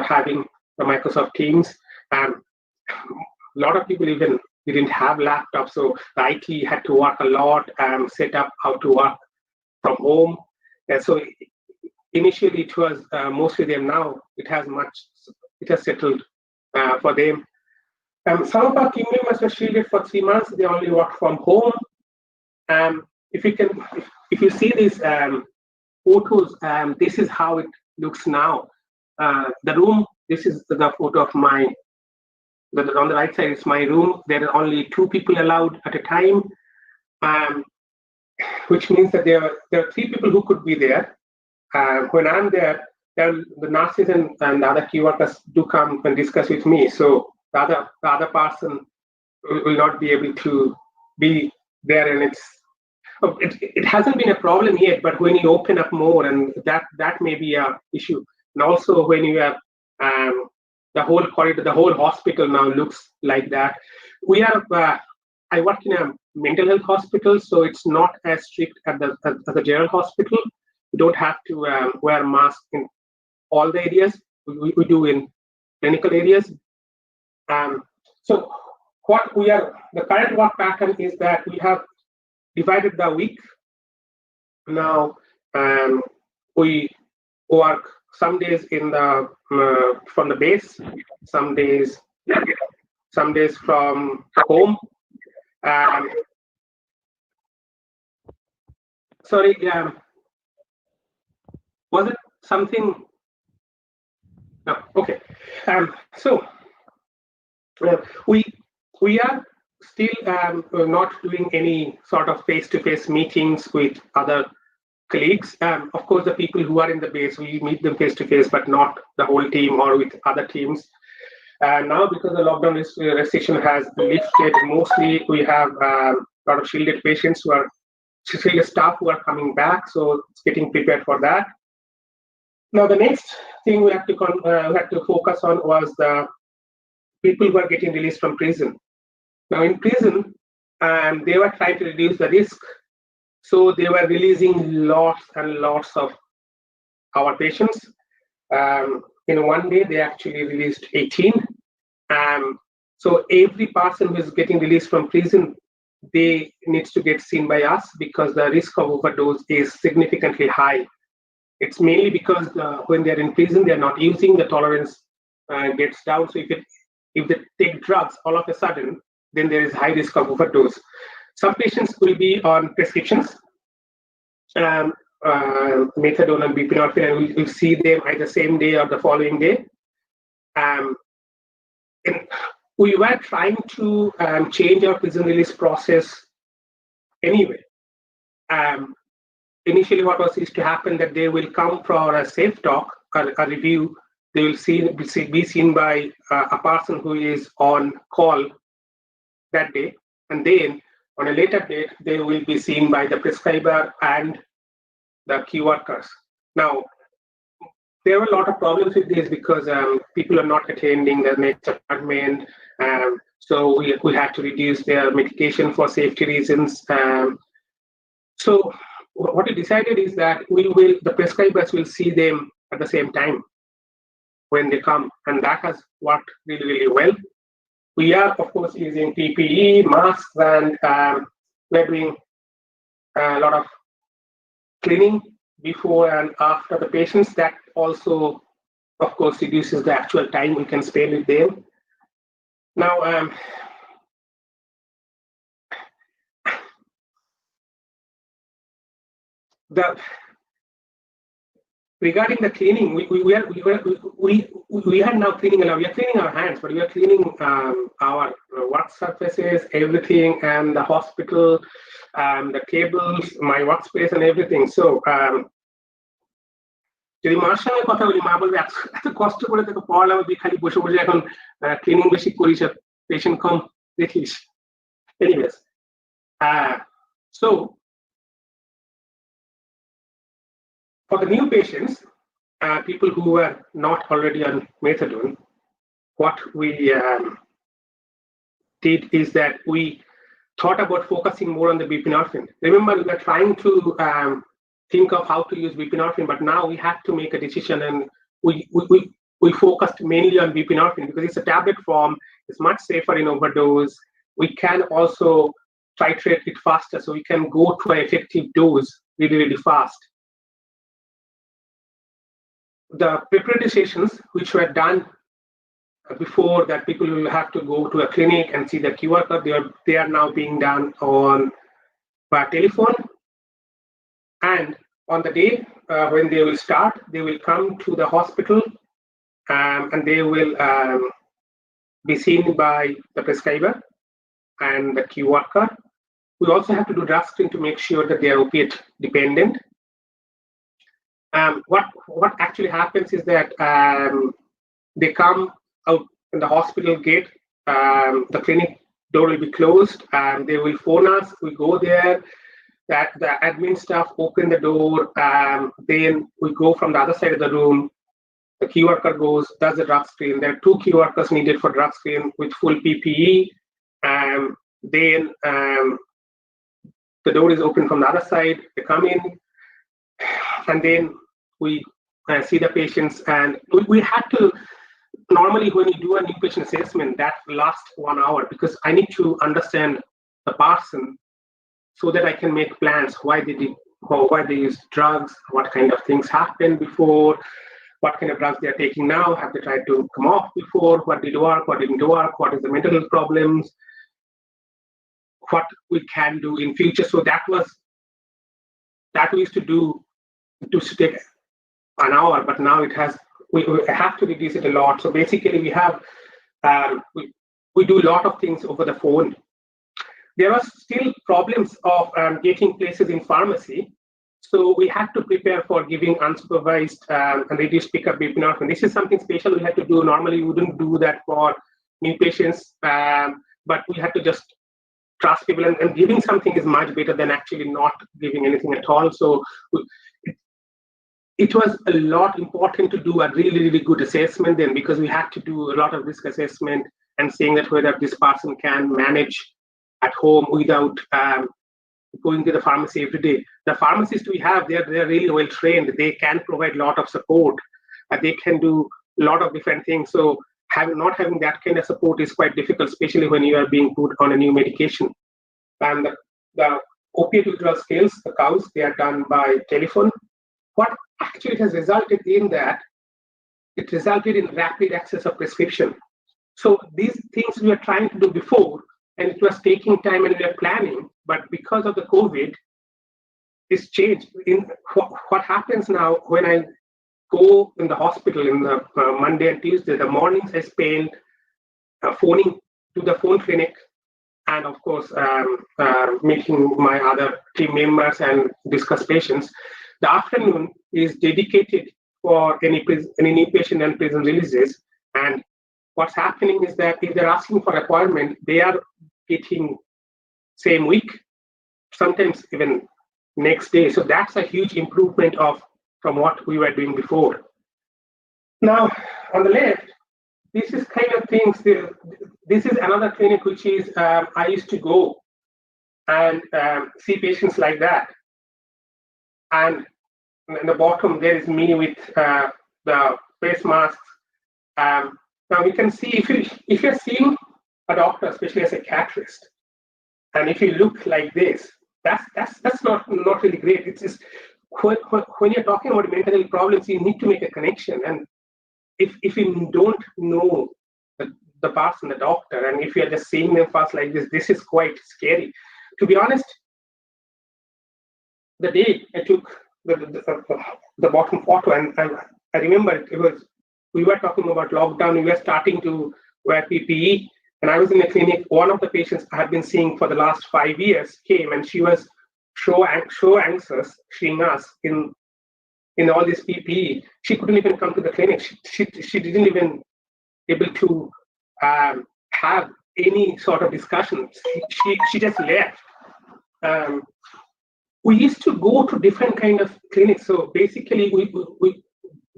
having the Microsoft Teams. A lot of people even didn't have laptops, so the IT had to work a lot and set up how to work from home. And so initially it was mostly them. Now it has settled for them. Some of our team members were shielded for 3 months. They only worked from home. If you see these photos, this is how it looks now. The room. This is the photo of my. On the right side is my room. There are only 2 people allowed at a time, which means that there are 3 people who could be there. When I'm there, the nurses and the other key workers do come and discuss with me. So the other person will not be able to be there, and it hasn't been a problem yet. But when you open up more, and that may be an issue. And also when you have the whole corridor, the whole hospital now looks like that. I work in a mental health hospital, so it's not as strict as the general hospital. You don't have to wear a mask in all the areas. We do in clinical areas. So the current work pattern is that we have divided the week. Now we work some days from the base, some days from home. Was it something? No. Okay. So we are still not doing any sort of face-to-face meetings with other colleagues. Of course, the people who are in the base, we meet them face-to-face, but not the whole team or with other teams. Now, because the lockdown restriction has lifted, mostly we have a lot of shielded patients who are shielded staff who are coming back, so it's getting prepared for that. Now, the next thing we had to focus on was the people who are getting released from prison. Now, in prison, they were trying to reduce the risk, so they were releasing lots and lots of our patients. In one day, they actually released 18. So every person who is getting released from prison, they needs to get seen by us because the risk of overdose is significantly high. It's mainly because when they're in prison, they're not using, the tolerance gets down. So if they take drugs all of a sudden, then there is high risk of overdose. Some patients will be on prescriptions, methadone and buprenorphine, and we'll see them either same day or the following day. And we were trying to change our prison release process anyway. Initially, what was used to happen that they will come for a safe talk, a review. They will be seen by a person who is on call that day, and then on a later date, they will be seen by the prescriber and the key workers. Now, there were a lot of problems with this because people are not attending the next appointment. So we had to reduce their medication for safety reasons. So what we decided is that the prescribers will see them at the same time when they come, and that has worked really, really well. We are, of course, using PPE, masks, and we're doing a lot of cleaning before and after the patients. That also, of course, reduces the actual time we can spend with them. Now, regarding the cleaning, we are now cleaning. We are cleaning our hands, but we are cleaning our work surfaces, everything, and the hospital, the cables, my workspace, and everything. So, যদি মার সঙ্গে কথা বলি, মা বলবে এত কষ্ট করে তোকে পড়ালাম, খালি বসে বসে এখন ক্লিনিং বেশি করিস, পেশেন্ট কম দেখিস। Anyways, so for the new patients, people who were not already on methadone, what we did is that we thought about focusing more on the buprenorphine. Remember, we were trying to think of how to use buprenorphine, but now we had to make a decision, and we focused mainly on buprenorphine because it's a tablet form. It's much safer in overdose. We can also titrate it faster, so we can go to an effective dose really, really fast. The preparatory sessions, which were done before that, people will have to go to a clinic and see the QR code. They are now being done by telephone. And on the day when they will start, they will come to the hospital and they will be seen by the prescriber and the key worker. We also have to do drug screen to make sure that they are opiate dependent. What actually happens is that they come out in the hospital gate, the clinic door will be closed, and they will phone us. We go there, that the admin staff open the door, then we go from the other side of the room. The key worker goes, does the drug screen. There are 2 key workers needed for drug screen with full PPE. Then the door is open from the other side. They come in, and then we see the patients. And we had to, normally when you do a new patient assessment, that lasts 1 hour because I need to understand the person so that I can make plans, why they use drugs, what kind of things happened before, what kind of drugs they are taking now, have they tried to come off before, what did work, what didn't work, what is the mental health problems, what we can do in future. So that we used to do to take an hour, but now it has, we have to reduce it a lot. So basically we have, we do a lot of things over the phone. There are still problems of getting places in pharmacy. So we had to prepare for giving unsupervised and reduced pickup buprenorphine. This is something special we had to do. Normally we wouldn't do that for new patients, but we had to just trust people, and giving something is much better than actually not giving anything at all. So it was a lot important to do a really, really good assessment then, because we had to do a lot of risk assessment and seeing that whether this person can manage at home without going to the pharmacy every day. The pharmacists we have, they're really well trained. They can provide a lot of support. They can do a lot of different things. So not having that kind of support is quite difficult, especially when you are being put on a new medication. And the opiate withdrawal scales, the counts, they are done by telephone. What actually has resulted in that, it resulted in rapid access of prescription. So these things we were trying to do before, and it was taking time and we were planning, but because of the COVID, it's changed. In what happens now when I go in the hospital in the Monday and Tuesday, the mornings I spend phoning to the phone clinic, and of course meeting my other team members and discuss patients. The afternoon is dedicated for any new patient and prison releases. And what's happening is that if they're asking for appointment, they are getting same week, sometimes even next day. So that's a huge improvement from what we were doing before. Now, on the left, this is kind of things. This is another clinic which is I used to go and see patients like that. And in the bottom, there is me with the face masks. Now we can see if you're seeing a doctor, especially a psychiatrist, and if you look like this, that's not really great. It's just when you're talking about mental health problems, you need to make a connection. And if you don't know the person, the doctor, and if you're just seeing them fast like this is quite scary. To be honest, the day I took the bottom photo, and I remember we were talking about lockdown, we were starting to wear PPE, and I was in a clinic. One of the patients I had been seeing for the last 5 years came, and she was so anxious seeing us in all this PPE. She couldn't even come to the clinic. She didn't even able to have any sort of discussion. She just left. We used to go to different kind of clinics. So basically, we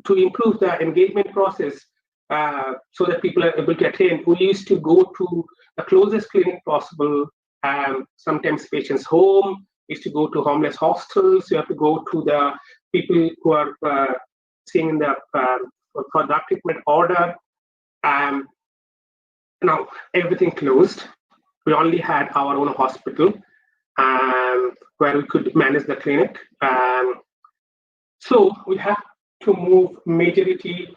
to improve the engagement process so that people are able to attend, we used to go to the closest clinic possible. Sometimes patients' home. We used to go to homeless hostels. You have to go to the people who are seeing in the for the treatment order. Now everything closed. We only had our own hospital where we could manage the clinic. So we have to move majority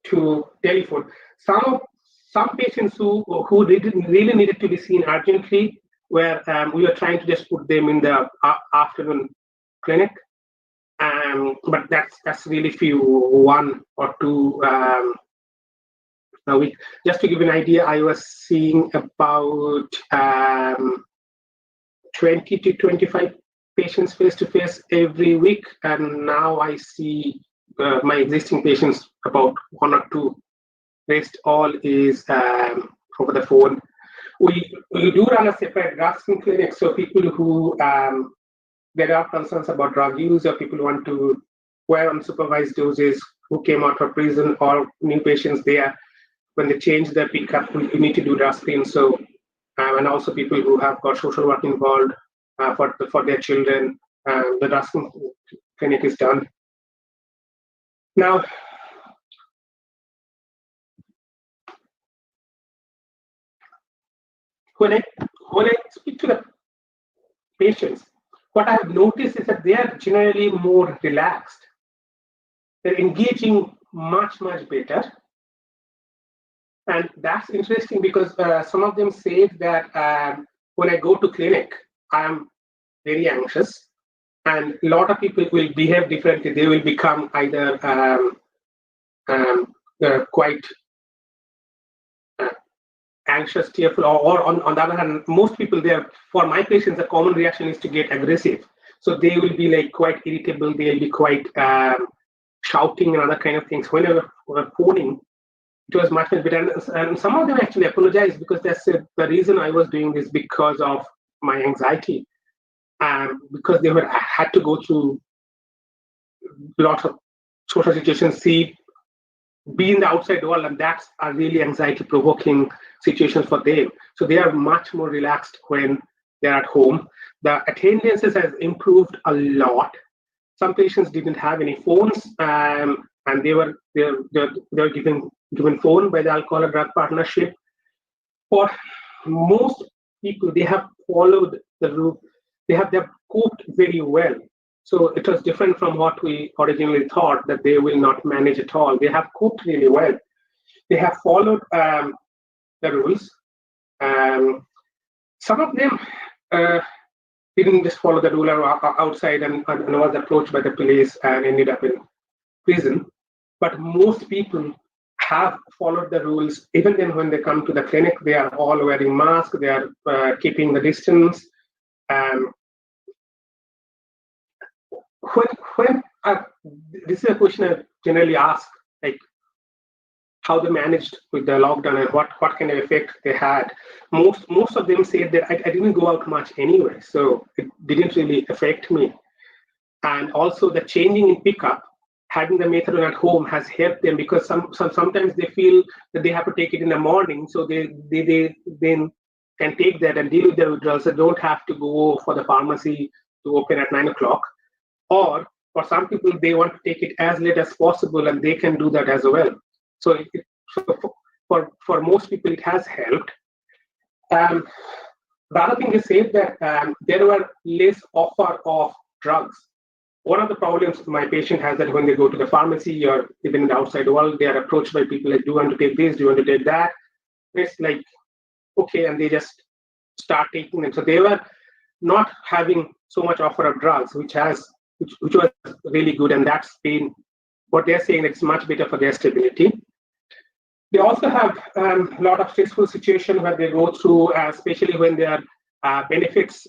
to telephone. Some patients who really needed to be seen urgently, where we were trying to just put them in the afternoon clinic. But that's really few, 1 or 2 a week. Just to give you an idea, I was seeing about 20 to 25 patients face-to-face every week, and now I see my existing patients about 1 or 2. Rest all is over the phone. We do run a separate drug screen clinic, so people who there are concerns about drug use, or people who want to wear unsupervised doses, who came out of prison, or new patients there, when they change their pickup, we need to do drug screen. So and also people who have got social work involved for their children, the drug screen clinic is done. Now, when I speak to the patients, what I have noticed is that they are generally more relaxed. They're engaging much better. And that's interesting because some of them say that when I go to clinic, I am very anxious. And a lot of people will behave differently. They will become either quite anxious, tearful, or on the other hand, most people there, for my patients, the common reaction is to get aggressive. So they will be like quite irritable. They'll be quite shouting and other kind of things. Whenever we're phoning, it was much better. And some of them actually apologized because they said the reason I was doing this because of my anxiety, because they had to go through lots of social situations, be in the outside world, and that's a really anxiety-provoking situation for them. So they are much more relaxed when they're at home. The attendances has improved a lot. Some patients didn't have any phones, and they were given phone by the alcohol drug partnership. For most people, they have followed the route. They have coped very well. So it was different from what we originally thought, that they will not manage at all. They have coped really well. They have followed the rules. Some of them didn't just follow the rule outside and was approached by the police and ended up in prison. But most people have followed the rules. Even then, when they come to the clinic, they are all wearing masks. They are keeping the distance. This is a question I generally ask, like how they managed with the lockdown and what kind of effect they had. Most of them said that I didn't go out much anyway, so it didn't really affect me. And also the changing in pickup, having the methadone at home has helped them, because sometimes they feel that they have to take it in the morning, so they then can take that and deal with the withdrawals. They don't have to go for the pharmacy to open at 9 o'clock. Or for some people, they want to take it as late as possible, and they can do that as well. So for most people, it has helped. The other thing is said that there were less offer of drugs. One of the problems my patient has that when they go to the pharmacy or even in the outside world, they are approached by people like, do you want to take this? Do you want to take that? It's like, okay, and they just start taking them. So they were not having so much offer of drugs, which was really good, and that's been what they're saying. It's much better for their stability. They also have a lot of stressful situations where they go through, especially when their benefits,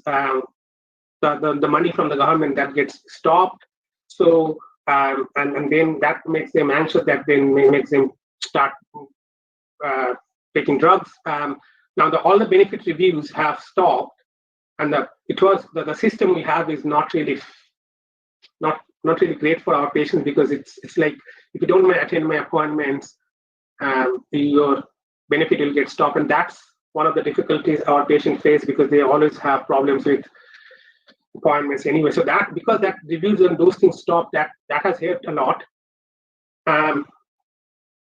the money from the government that gets stopped. So and then that makes them anxious. That then makes them start taking drugs. Now all the benefit reviews have stopped, and the system we have is not really great for our patients, because it's like, if you don't attend my appointments, your benefit will get stopped, and that's one of the difficulties our patients face, because they always have problems with appointments anyway. So because that reviews and those things stop, that has helped a lot. A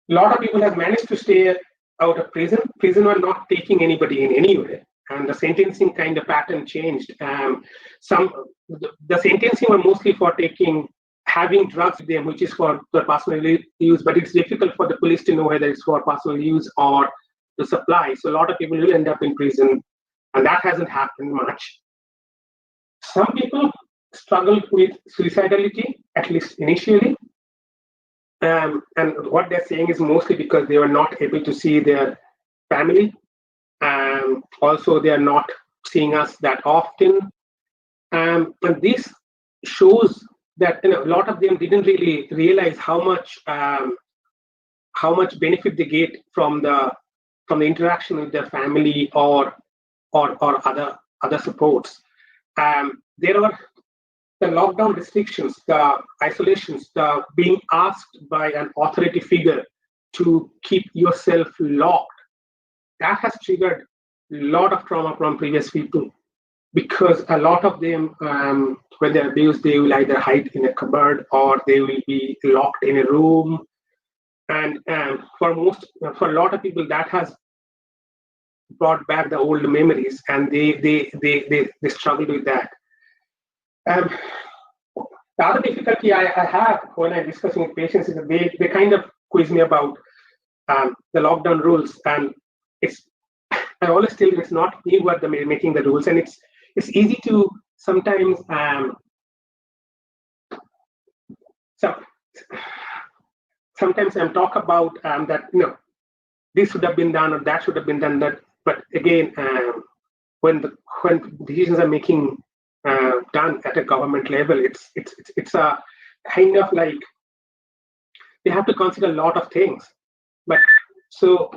lot of people have managed to stay out of prison. Prison were not taking anybody in anyway, and the sentencing kind of pattern changed. The sentencing were mostly for having drugs with them, which is for personal use, but it's difficult for the police to know whether it's for personal use or to supply. So a lot of people will end up in prison, and that hasn't happened much. Some people struggled with suicidality, at least initially. And what they're saying is mostly because they were not able to see their family. Also, they are not seeing us that often. And this shows that a lot of them didn't really realize how much benefit they get from the interaction with their family or other supports. There were the lockdown restrictions, the isolations, the being asked by an authority figure to keep yourself locked. That has triggered a lot of trauma from previous people, because a lot of them, when they're abused, they will either hide in a cupboard or they will be locked in a room. And for a lot of people, that has brought back the old memories, and they struggled with that. The other difficulty I have when I'm discussing with patients is that they kind of quiz me about the lockdown rules, and I always tell them it's not me who are making the rules, and it's easy to sometimes sometimes I'm talk about that this should have been done or that should have been done. But again, when decisions are making done at a government level, it's a kind of like they have to consider a lot of things. But so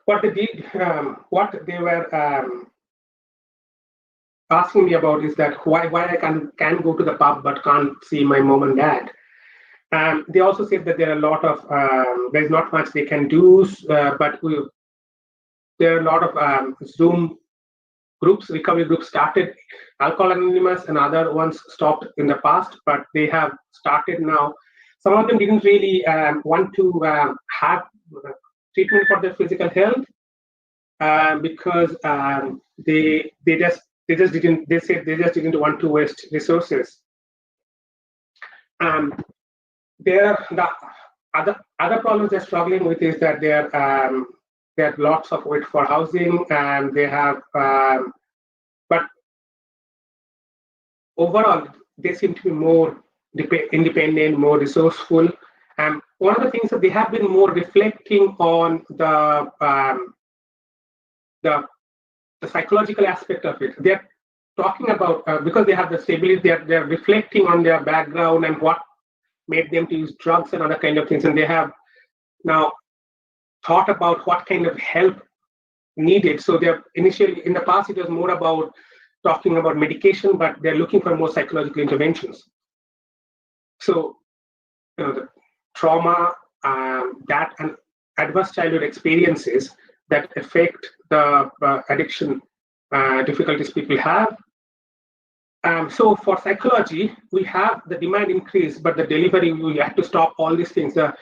what they did, what they were asking me about is that why I can go to the pub but can't see my mom and dad. They also said that there are a lot of there's not much they can do, but there are a lot of Zoom groups, recovery groups started. Alcohol Anonymous and other ones stopped in the past, but they have started now. Some of them didn't really want to have treatment for their physical health because they just didn't want to waste resources. The other problems they're struggling with is that they have lots of wait for housing, and they have but overall they seem to be more independent, more resourceful. One of the things that they have been more reflecting on the psychological aspect of it. They're talking about because they have the stability, they're reflecting on their background and what made them to use drugs and other kind of things, and they have now thought about what kind of help needed. So they're initially, in the past it was more about talking about medication, but they're looking for more psychological interventions. So the trauma, that and adverse childhood experiences that affect the addiction difficulties people have. So for psychology, we have the demand increase, but the delivery, we have to stop all these things. The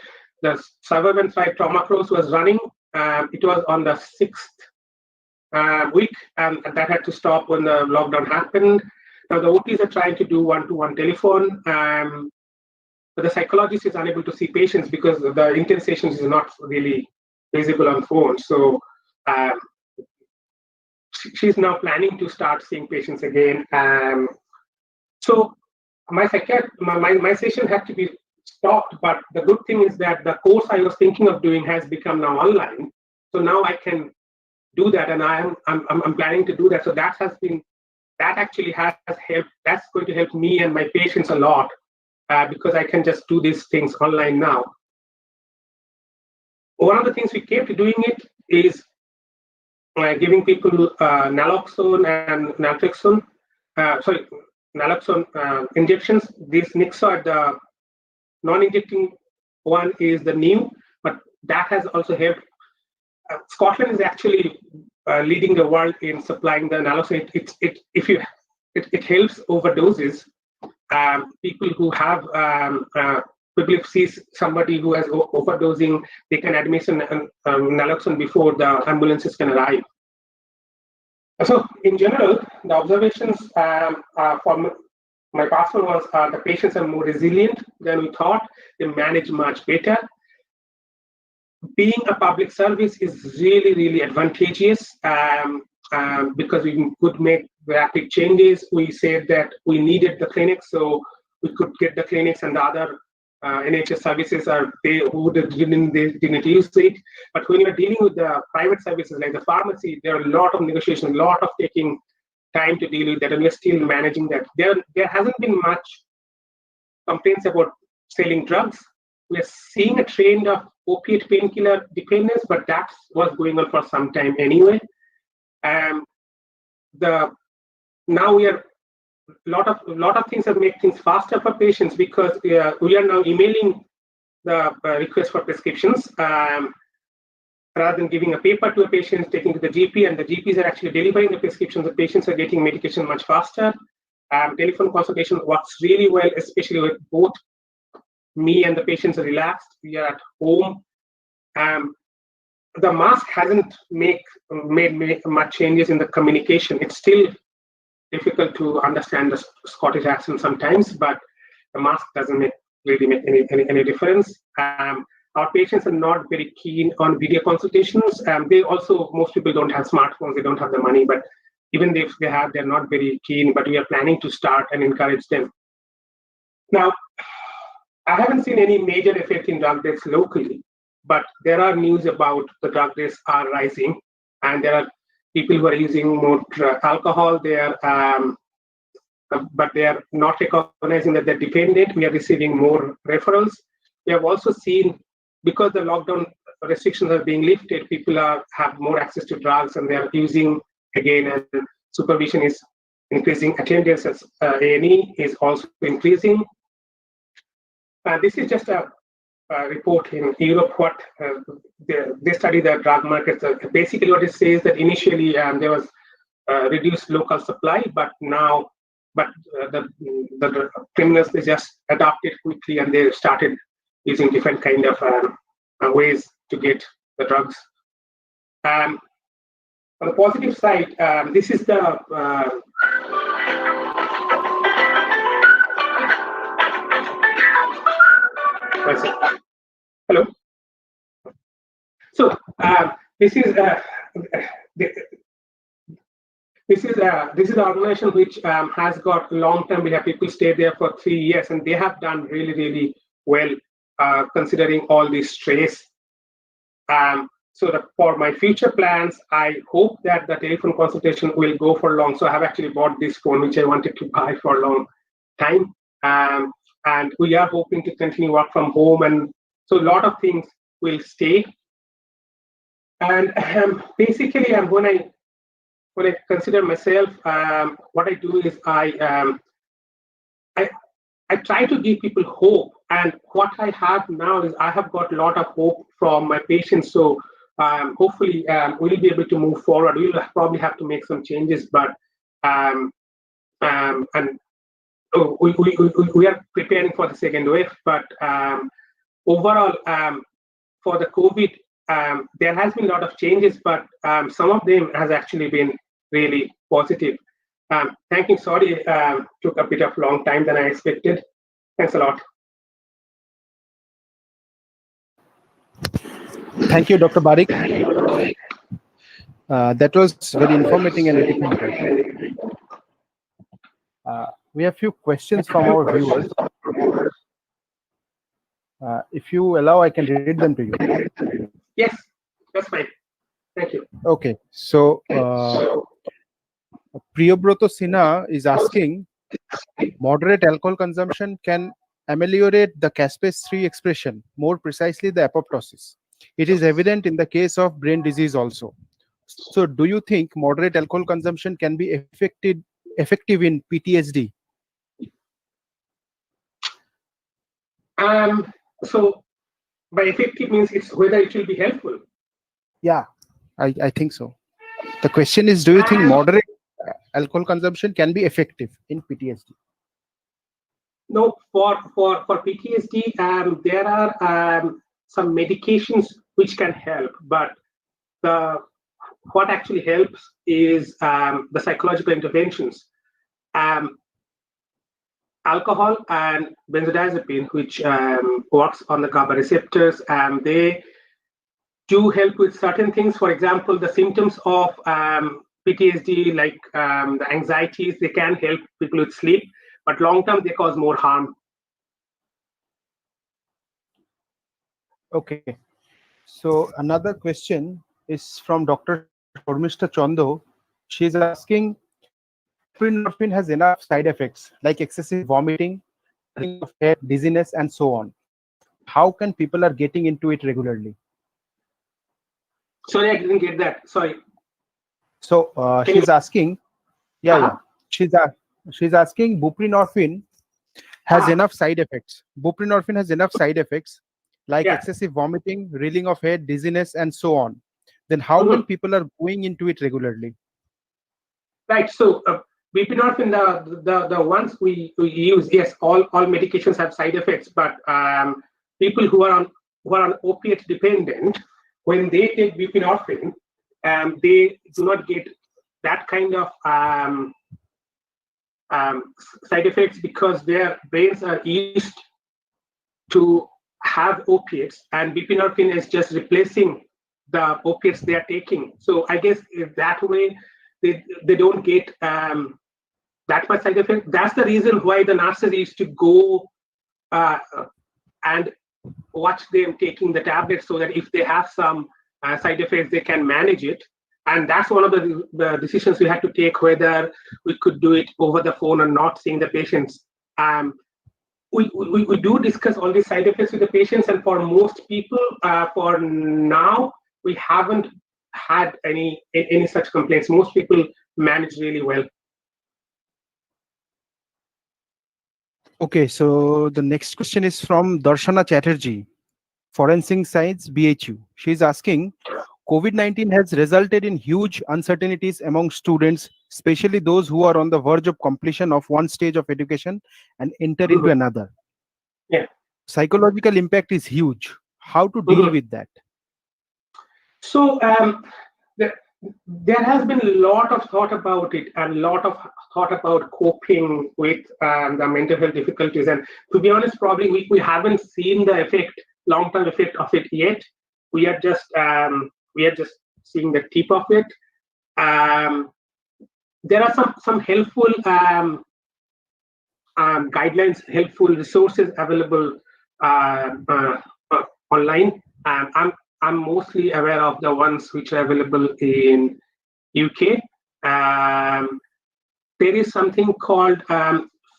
Survive and Thrive trauma course was running. It was on the 6th week, and that had to stop when the lockdown happened. Now the OTs are trying to do one-to-one telephone, but the psychologist is unable to see patients because the intense sessions is not really visible on phone. So she's now planning to start seeing patients again. So my session had to be stopped, but the good thing is that the course I was thinking of doing has become now online. So now I can do that, and I'm planning to do that. So that actually has helped. That's going to help me and my patients a lot because I can just do these things online now. One of the things we kept doing it is giving people naloxone and naltrexone. Naloxone injections. These Nixoid, the non-injecting one is the new, but that has also helped. Scotland is actually leading the world in supplying the naloxone. It helps overdoses. People who have people if sees somebody who has overdosing, they can administer naloxone before the ambulances can arrive. So in general, the observations from my past one was the patients are more resilient than we thought. They manage much better. Being a public service is really, really advantageous because we could make rapid changes. We said that we needed the clinics, so we could get the clinics and the other NHS services who didn't use it. But when you're dealing with the private services like the pharmacy, there are a lot of negotiation, a lot of taking time to deal with that, and we're still managing that. There hasn't been much complaints about selling drugs. We're seeing a trend of opiate painkiller dependence, but that was going on for some time anyway. Now we are a lot of things that make things faster for patients because we are now emailing the request for prescriptions rather than giving a paper to a patient, taking to the GP, and the GPs are actually delivering the prescriptions. The patients are getting medication much faster. Telephone consultation works really well, especially with both me and the patients are relaxed. We are at home. The mask hasn't made much changes in the communication. It's still difficult to understand the Scottish accent sometimes, but the mask doesn't really make any difference. our patients are not very keen on video consultations. They also, most people don't have smartphones, they don't have the money, but even if they have, they're not very keen, but we are planning to start and encourage them. Now, I haven't seen any major effect in drug deaths locally, but there are news about the drug deaths are rising, and there are people who are using more alcohol. But they are not recognizing that they're dependent. We are receiving more referrals. We have also seen, because the lockdown restrictions are being lifted, people have more access to drugs, and they are using again, and supervision is increasing. Attendance at A&E is also increasing. This is just a report in Europe. What they study the drug markets. Basically, what it says that initially there was reduced local supply, but now, the criminals, they just adapted quickly, and they started using different kind of ways to get the drugs. On the positive side, this is the hello. So this is this is an organization which has got long-term. We have people stay there for 3 years, and they have done really, really well considering all this stress. So for my future plans, I hope that the telephone consultation will go for long. So I have actually bought this phone, which I wanted to buy for a long time. And we are hoping to continue work from home, and so a lot of things will stay. And basically, when I consider myself, what I do is I try to give people hope. And what I have now is I have got a lot of hope from my patients. So hopefully we'll be able to move forward. We'll probably have to make some changes, but we are preparing for the second wave. But overall, for the COVID, there has been a lot of changes, but some of them has actually been really positive. Thank you. Sorry, took a bit of long time than I expected. Thanks a lot. Thank you, Dr. Barik. That was very informative and educational. We have a few questions from our viewers. If you allow, I can read them to you. Yes, that's fine. Thank you. Okay, so Priyobroto Sinha is asking, moderate alcohol consumption can ameliorate the caspase-3 expression, more precisely the apoptosis. It is evident in the case of brain disease also. So do you think moderate alcohol consumption can be effective in PTSD? So by effective means it's whether it will be helpful. Yeah, I think so. The question is, do you think moderate alcohol consumption can be effective in PTSD? No, for PTSD, there are some medications which can help, but what actually helps is the psychological interventions. Alcohol and benzodiazepine, which works on the GABA receptors, they do help with certain things. For example, the symptoms of PTSD, like the anxieties, they can help people with sleep, but long term they cause more harm. Okay, so another question is from Dr. Shormishta Chando. She's asking, buprenorphine has enough side effects like excessive vomiting, head, dizziness, and so on. How can people are getting into it regularly? Sorry, I didn't get that. Sorry. So she's asking, she's asking, buprenorphine has enough side effects. Buprenorphine has enough side effects like excessive vomiting, reeling of head, dizziness, and so on. Then how can people are going into it regularly? Right. So buprenorphine, the ones we use, yes, all medications have side effects, but people who are on opiate dependent, when they take buprenorphine, they do not get that kind of side effects because their brains are used to have opiates, and buprenorphine is just replacing the opiates they are taking. So I guess if that way they don't get that much side effect. That's the reason why the nurses used to go and watch them taking the tablets, so that if they have some side effects, they can manage it. And that's one of the decisions we had to take, whether we could do it over the phone or not, seeing the patients. We do discuss all these side effects with the patients, and for most people, for now, we haven't had any such complaints. Most people manage really well. Okay, so the next question is from Darshana Chatterjee, Forensic Science, BHU. She's asking, COVID-19 has resulted in huge uncertainties among students, especially those who are on the verge of completion of one stage of education and enter into another. Yeah. Psychological impact is huge. How to deal with that? So there has been a lot of thought about it, and a lot of thought about coping with the mental health difficulties. And to be honest, probably we haven't seen the long-term effect of it yet. We are just seeing the tip of it. There are some helpful guidelines, helpful resources available online. I'm mostly aware of the ones which are available in UK. There is something called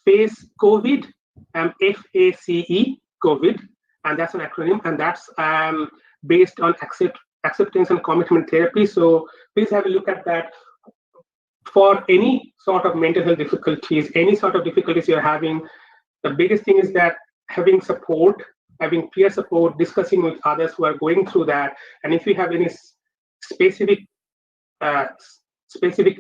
FACE COVID, FACE COVID, and that's an acronym, and that's based on acceptance and commitment therapy. So please have a look at that. For any sort of mental health difficulties, any sort of difficulties you're having, the biggest thing is that having support, having peer support, discussing with others who are going through that. And if you have any specific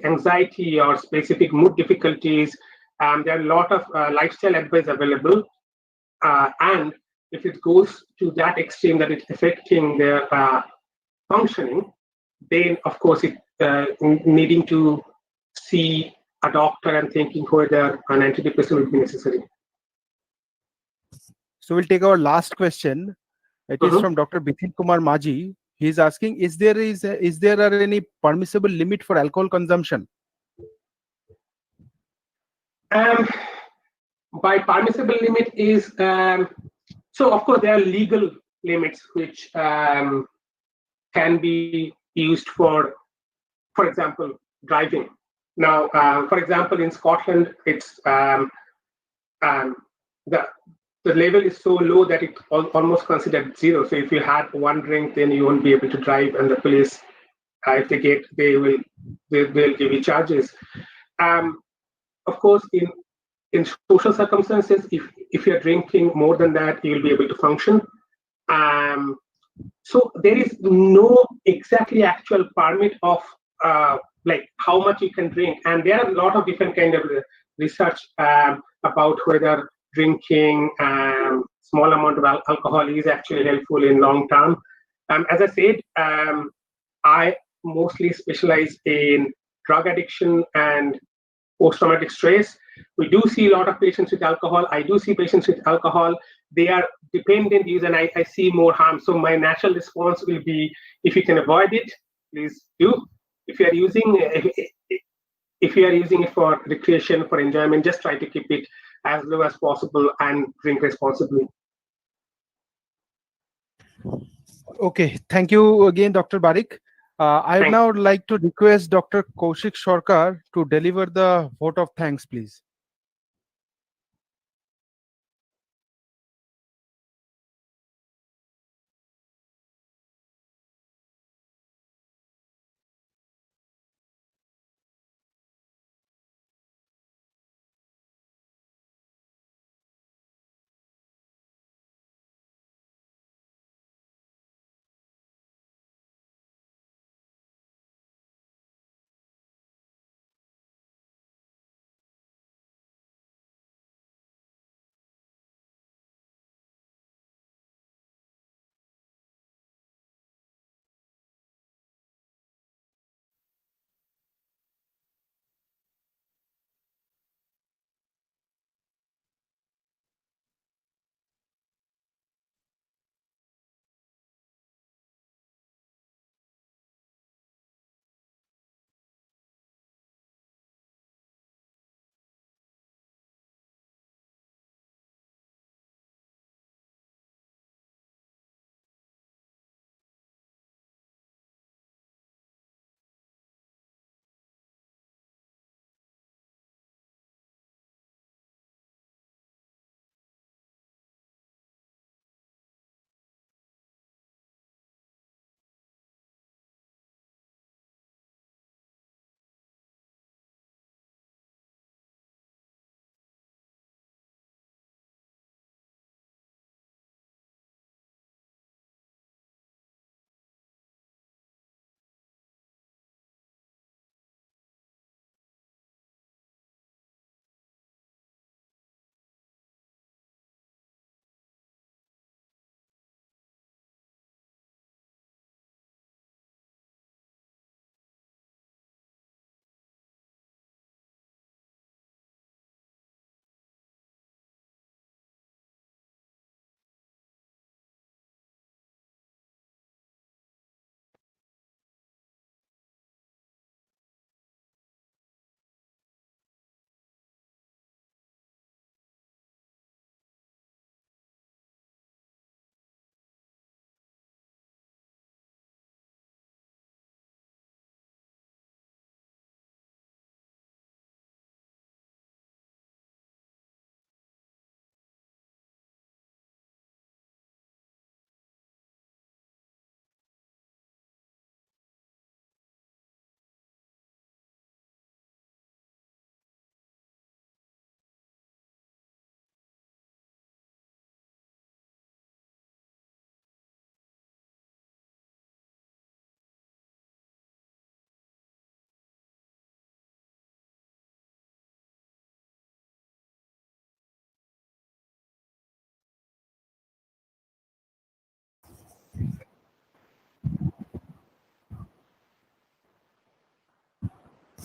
anxiety or specific mood difficulties, there are a lot of lifestyle advice available. And if it goes to that extreme that it's affecting their functioning, then of course it needing to see a doctor and thinking whether an antidepressant would be necessary. So we'll take our last question. It is from Dr. Bipin Kumar Maji. He is asking, is there any permissible limit for alcohol consumption? By permissible limit is, so of course there are legal limits which can be used for example, driving. Now, for example, in Scotland, it's the level is so low that it's almost considered zero. So if you had one drink, then you won't be able to drive, and the police, if they get, they'll give you charges. Of course, in social circumstances, if you're drinking more than that, you'll be able to function. So there is no exactly actual permit of like how much you can drink, and there are a lot of different kind of research about whether drinking small amount of alcohol is actually helpful in long term. As I said, I mostly specialize in drug addiction and post-traumatic stress. We do see a lot of patients with alcohol. I do see patients with alcohol. They are dependent use, and I see more harm. So my natural response will be, if you can avoid it, please do. If you are using it for recreation, for enjoyment, just try to keep it as low as possible and drink responsibly. Okay, thank you again, Dr. Barik. I would now like to request Dr. Kaushik Sarkar to deliver the vote of thanks, please.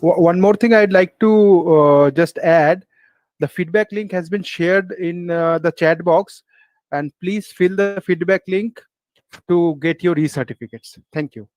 One more thing I'd like to just add, the feedback link has been shared in the chat box, and please fill the feedback link to get your e-certificates. Thank you.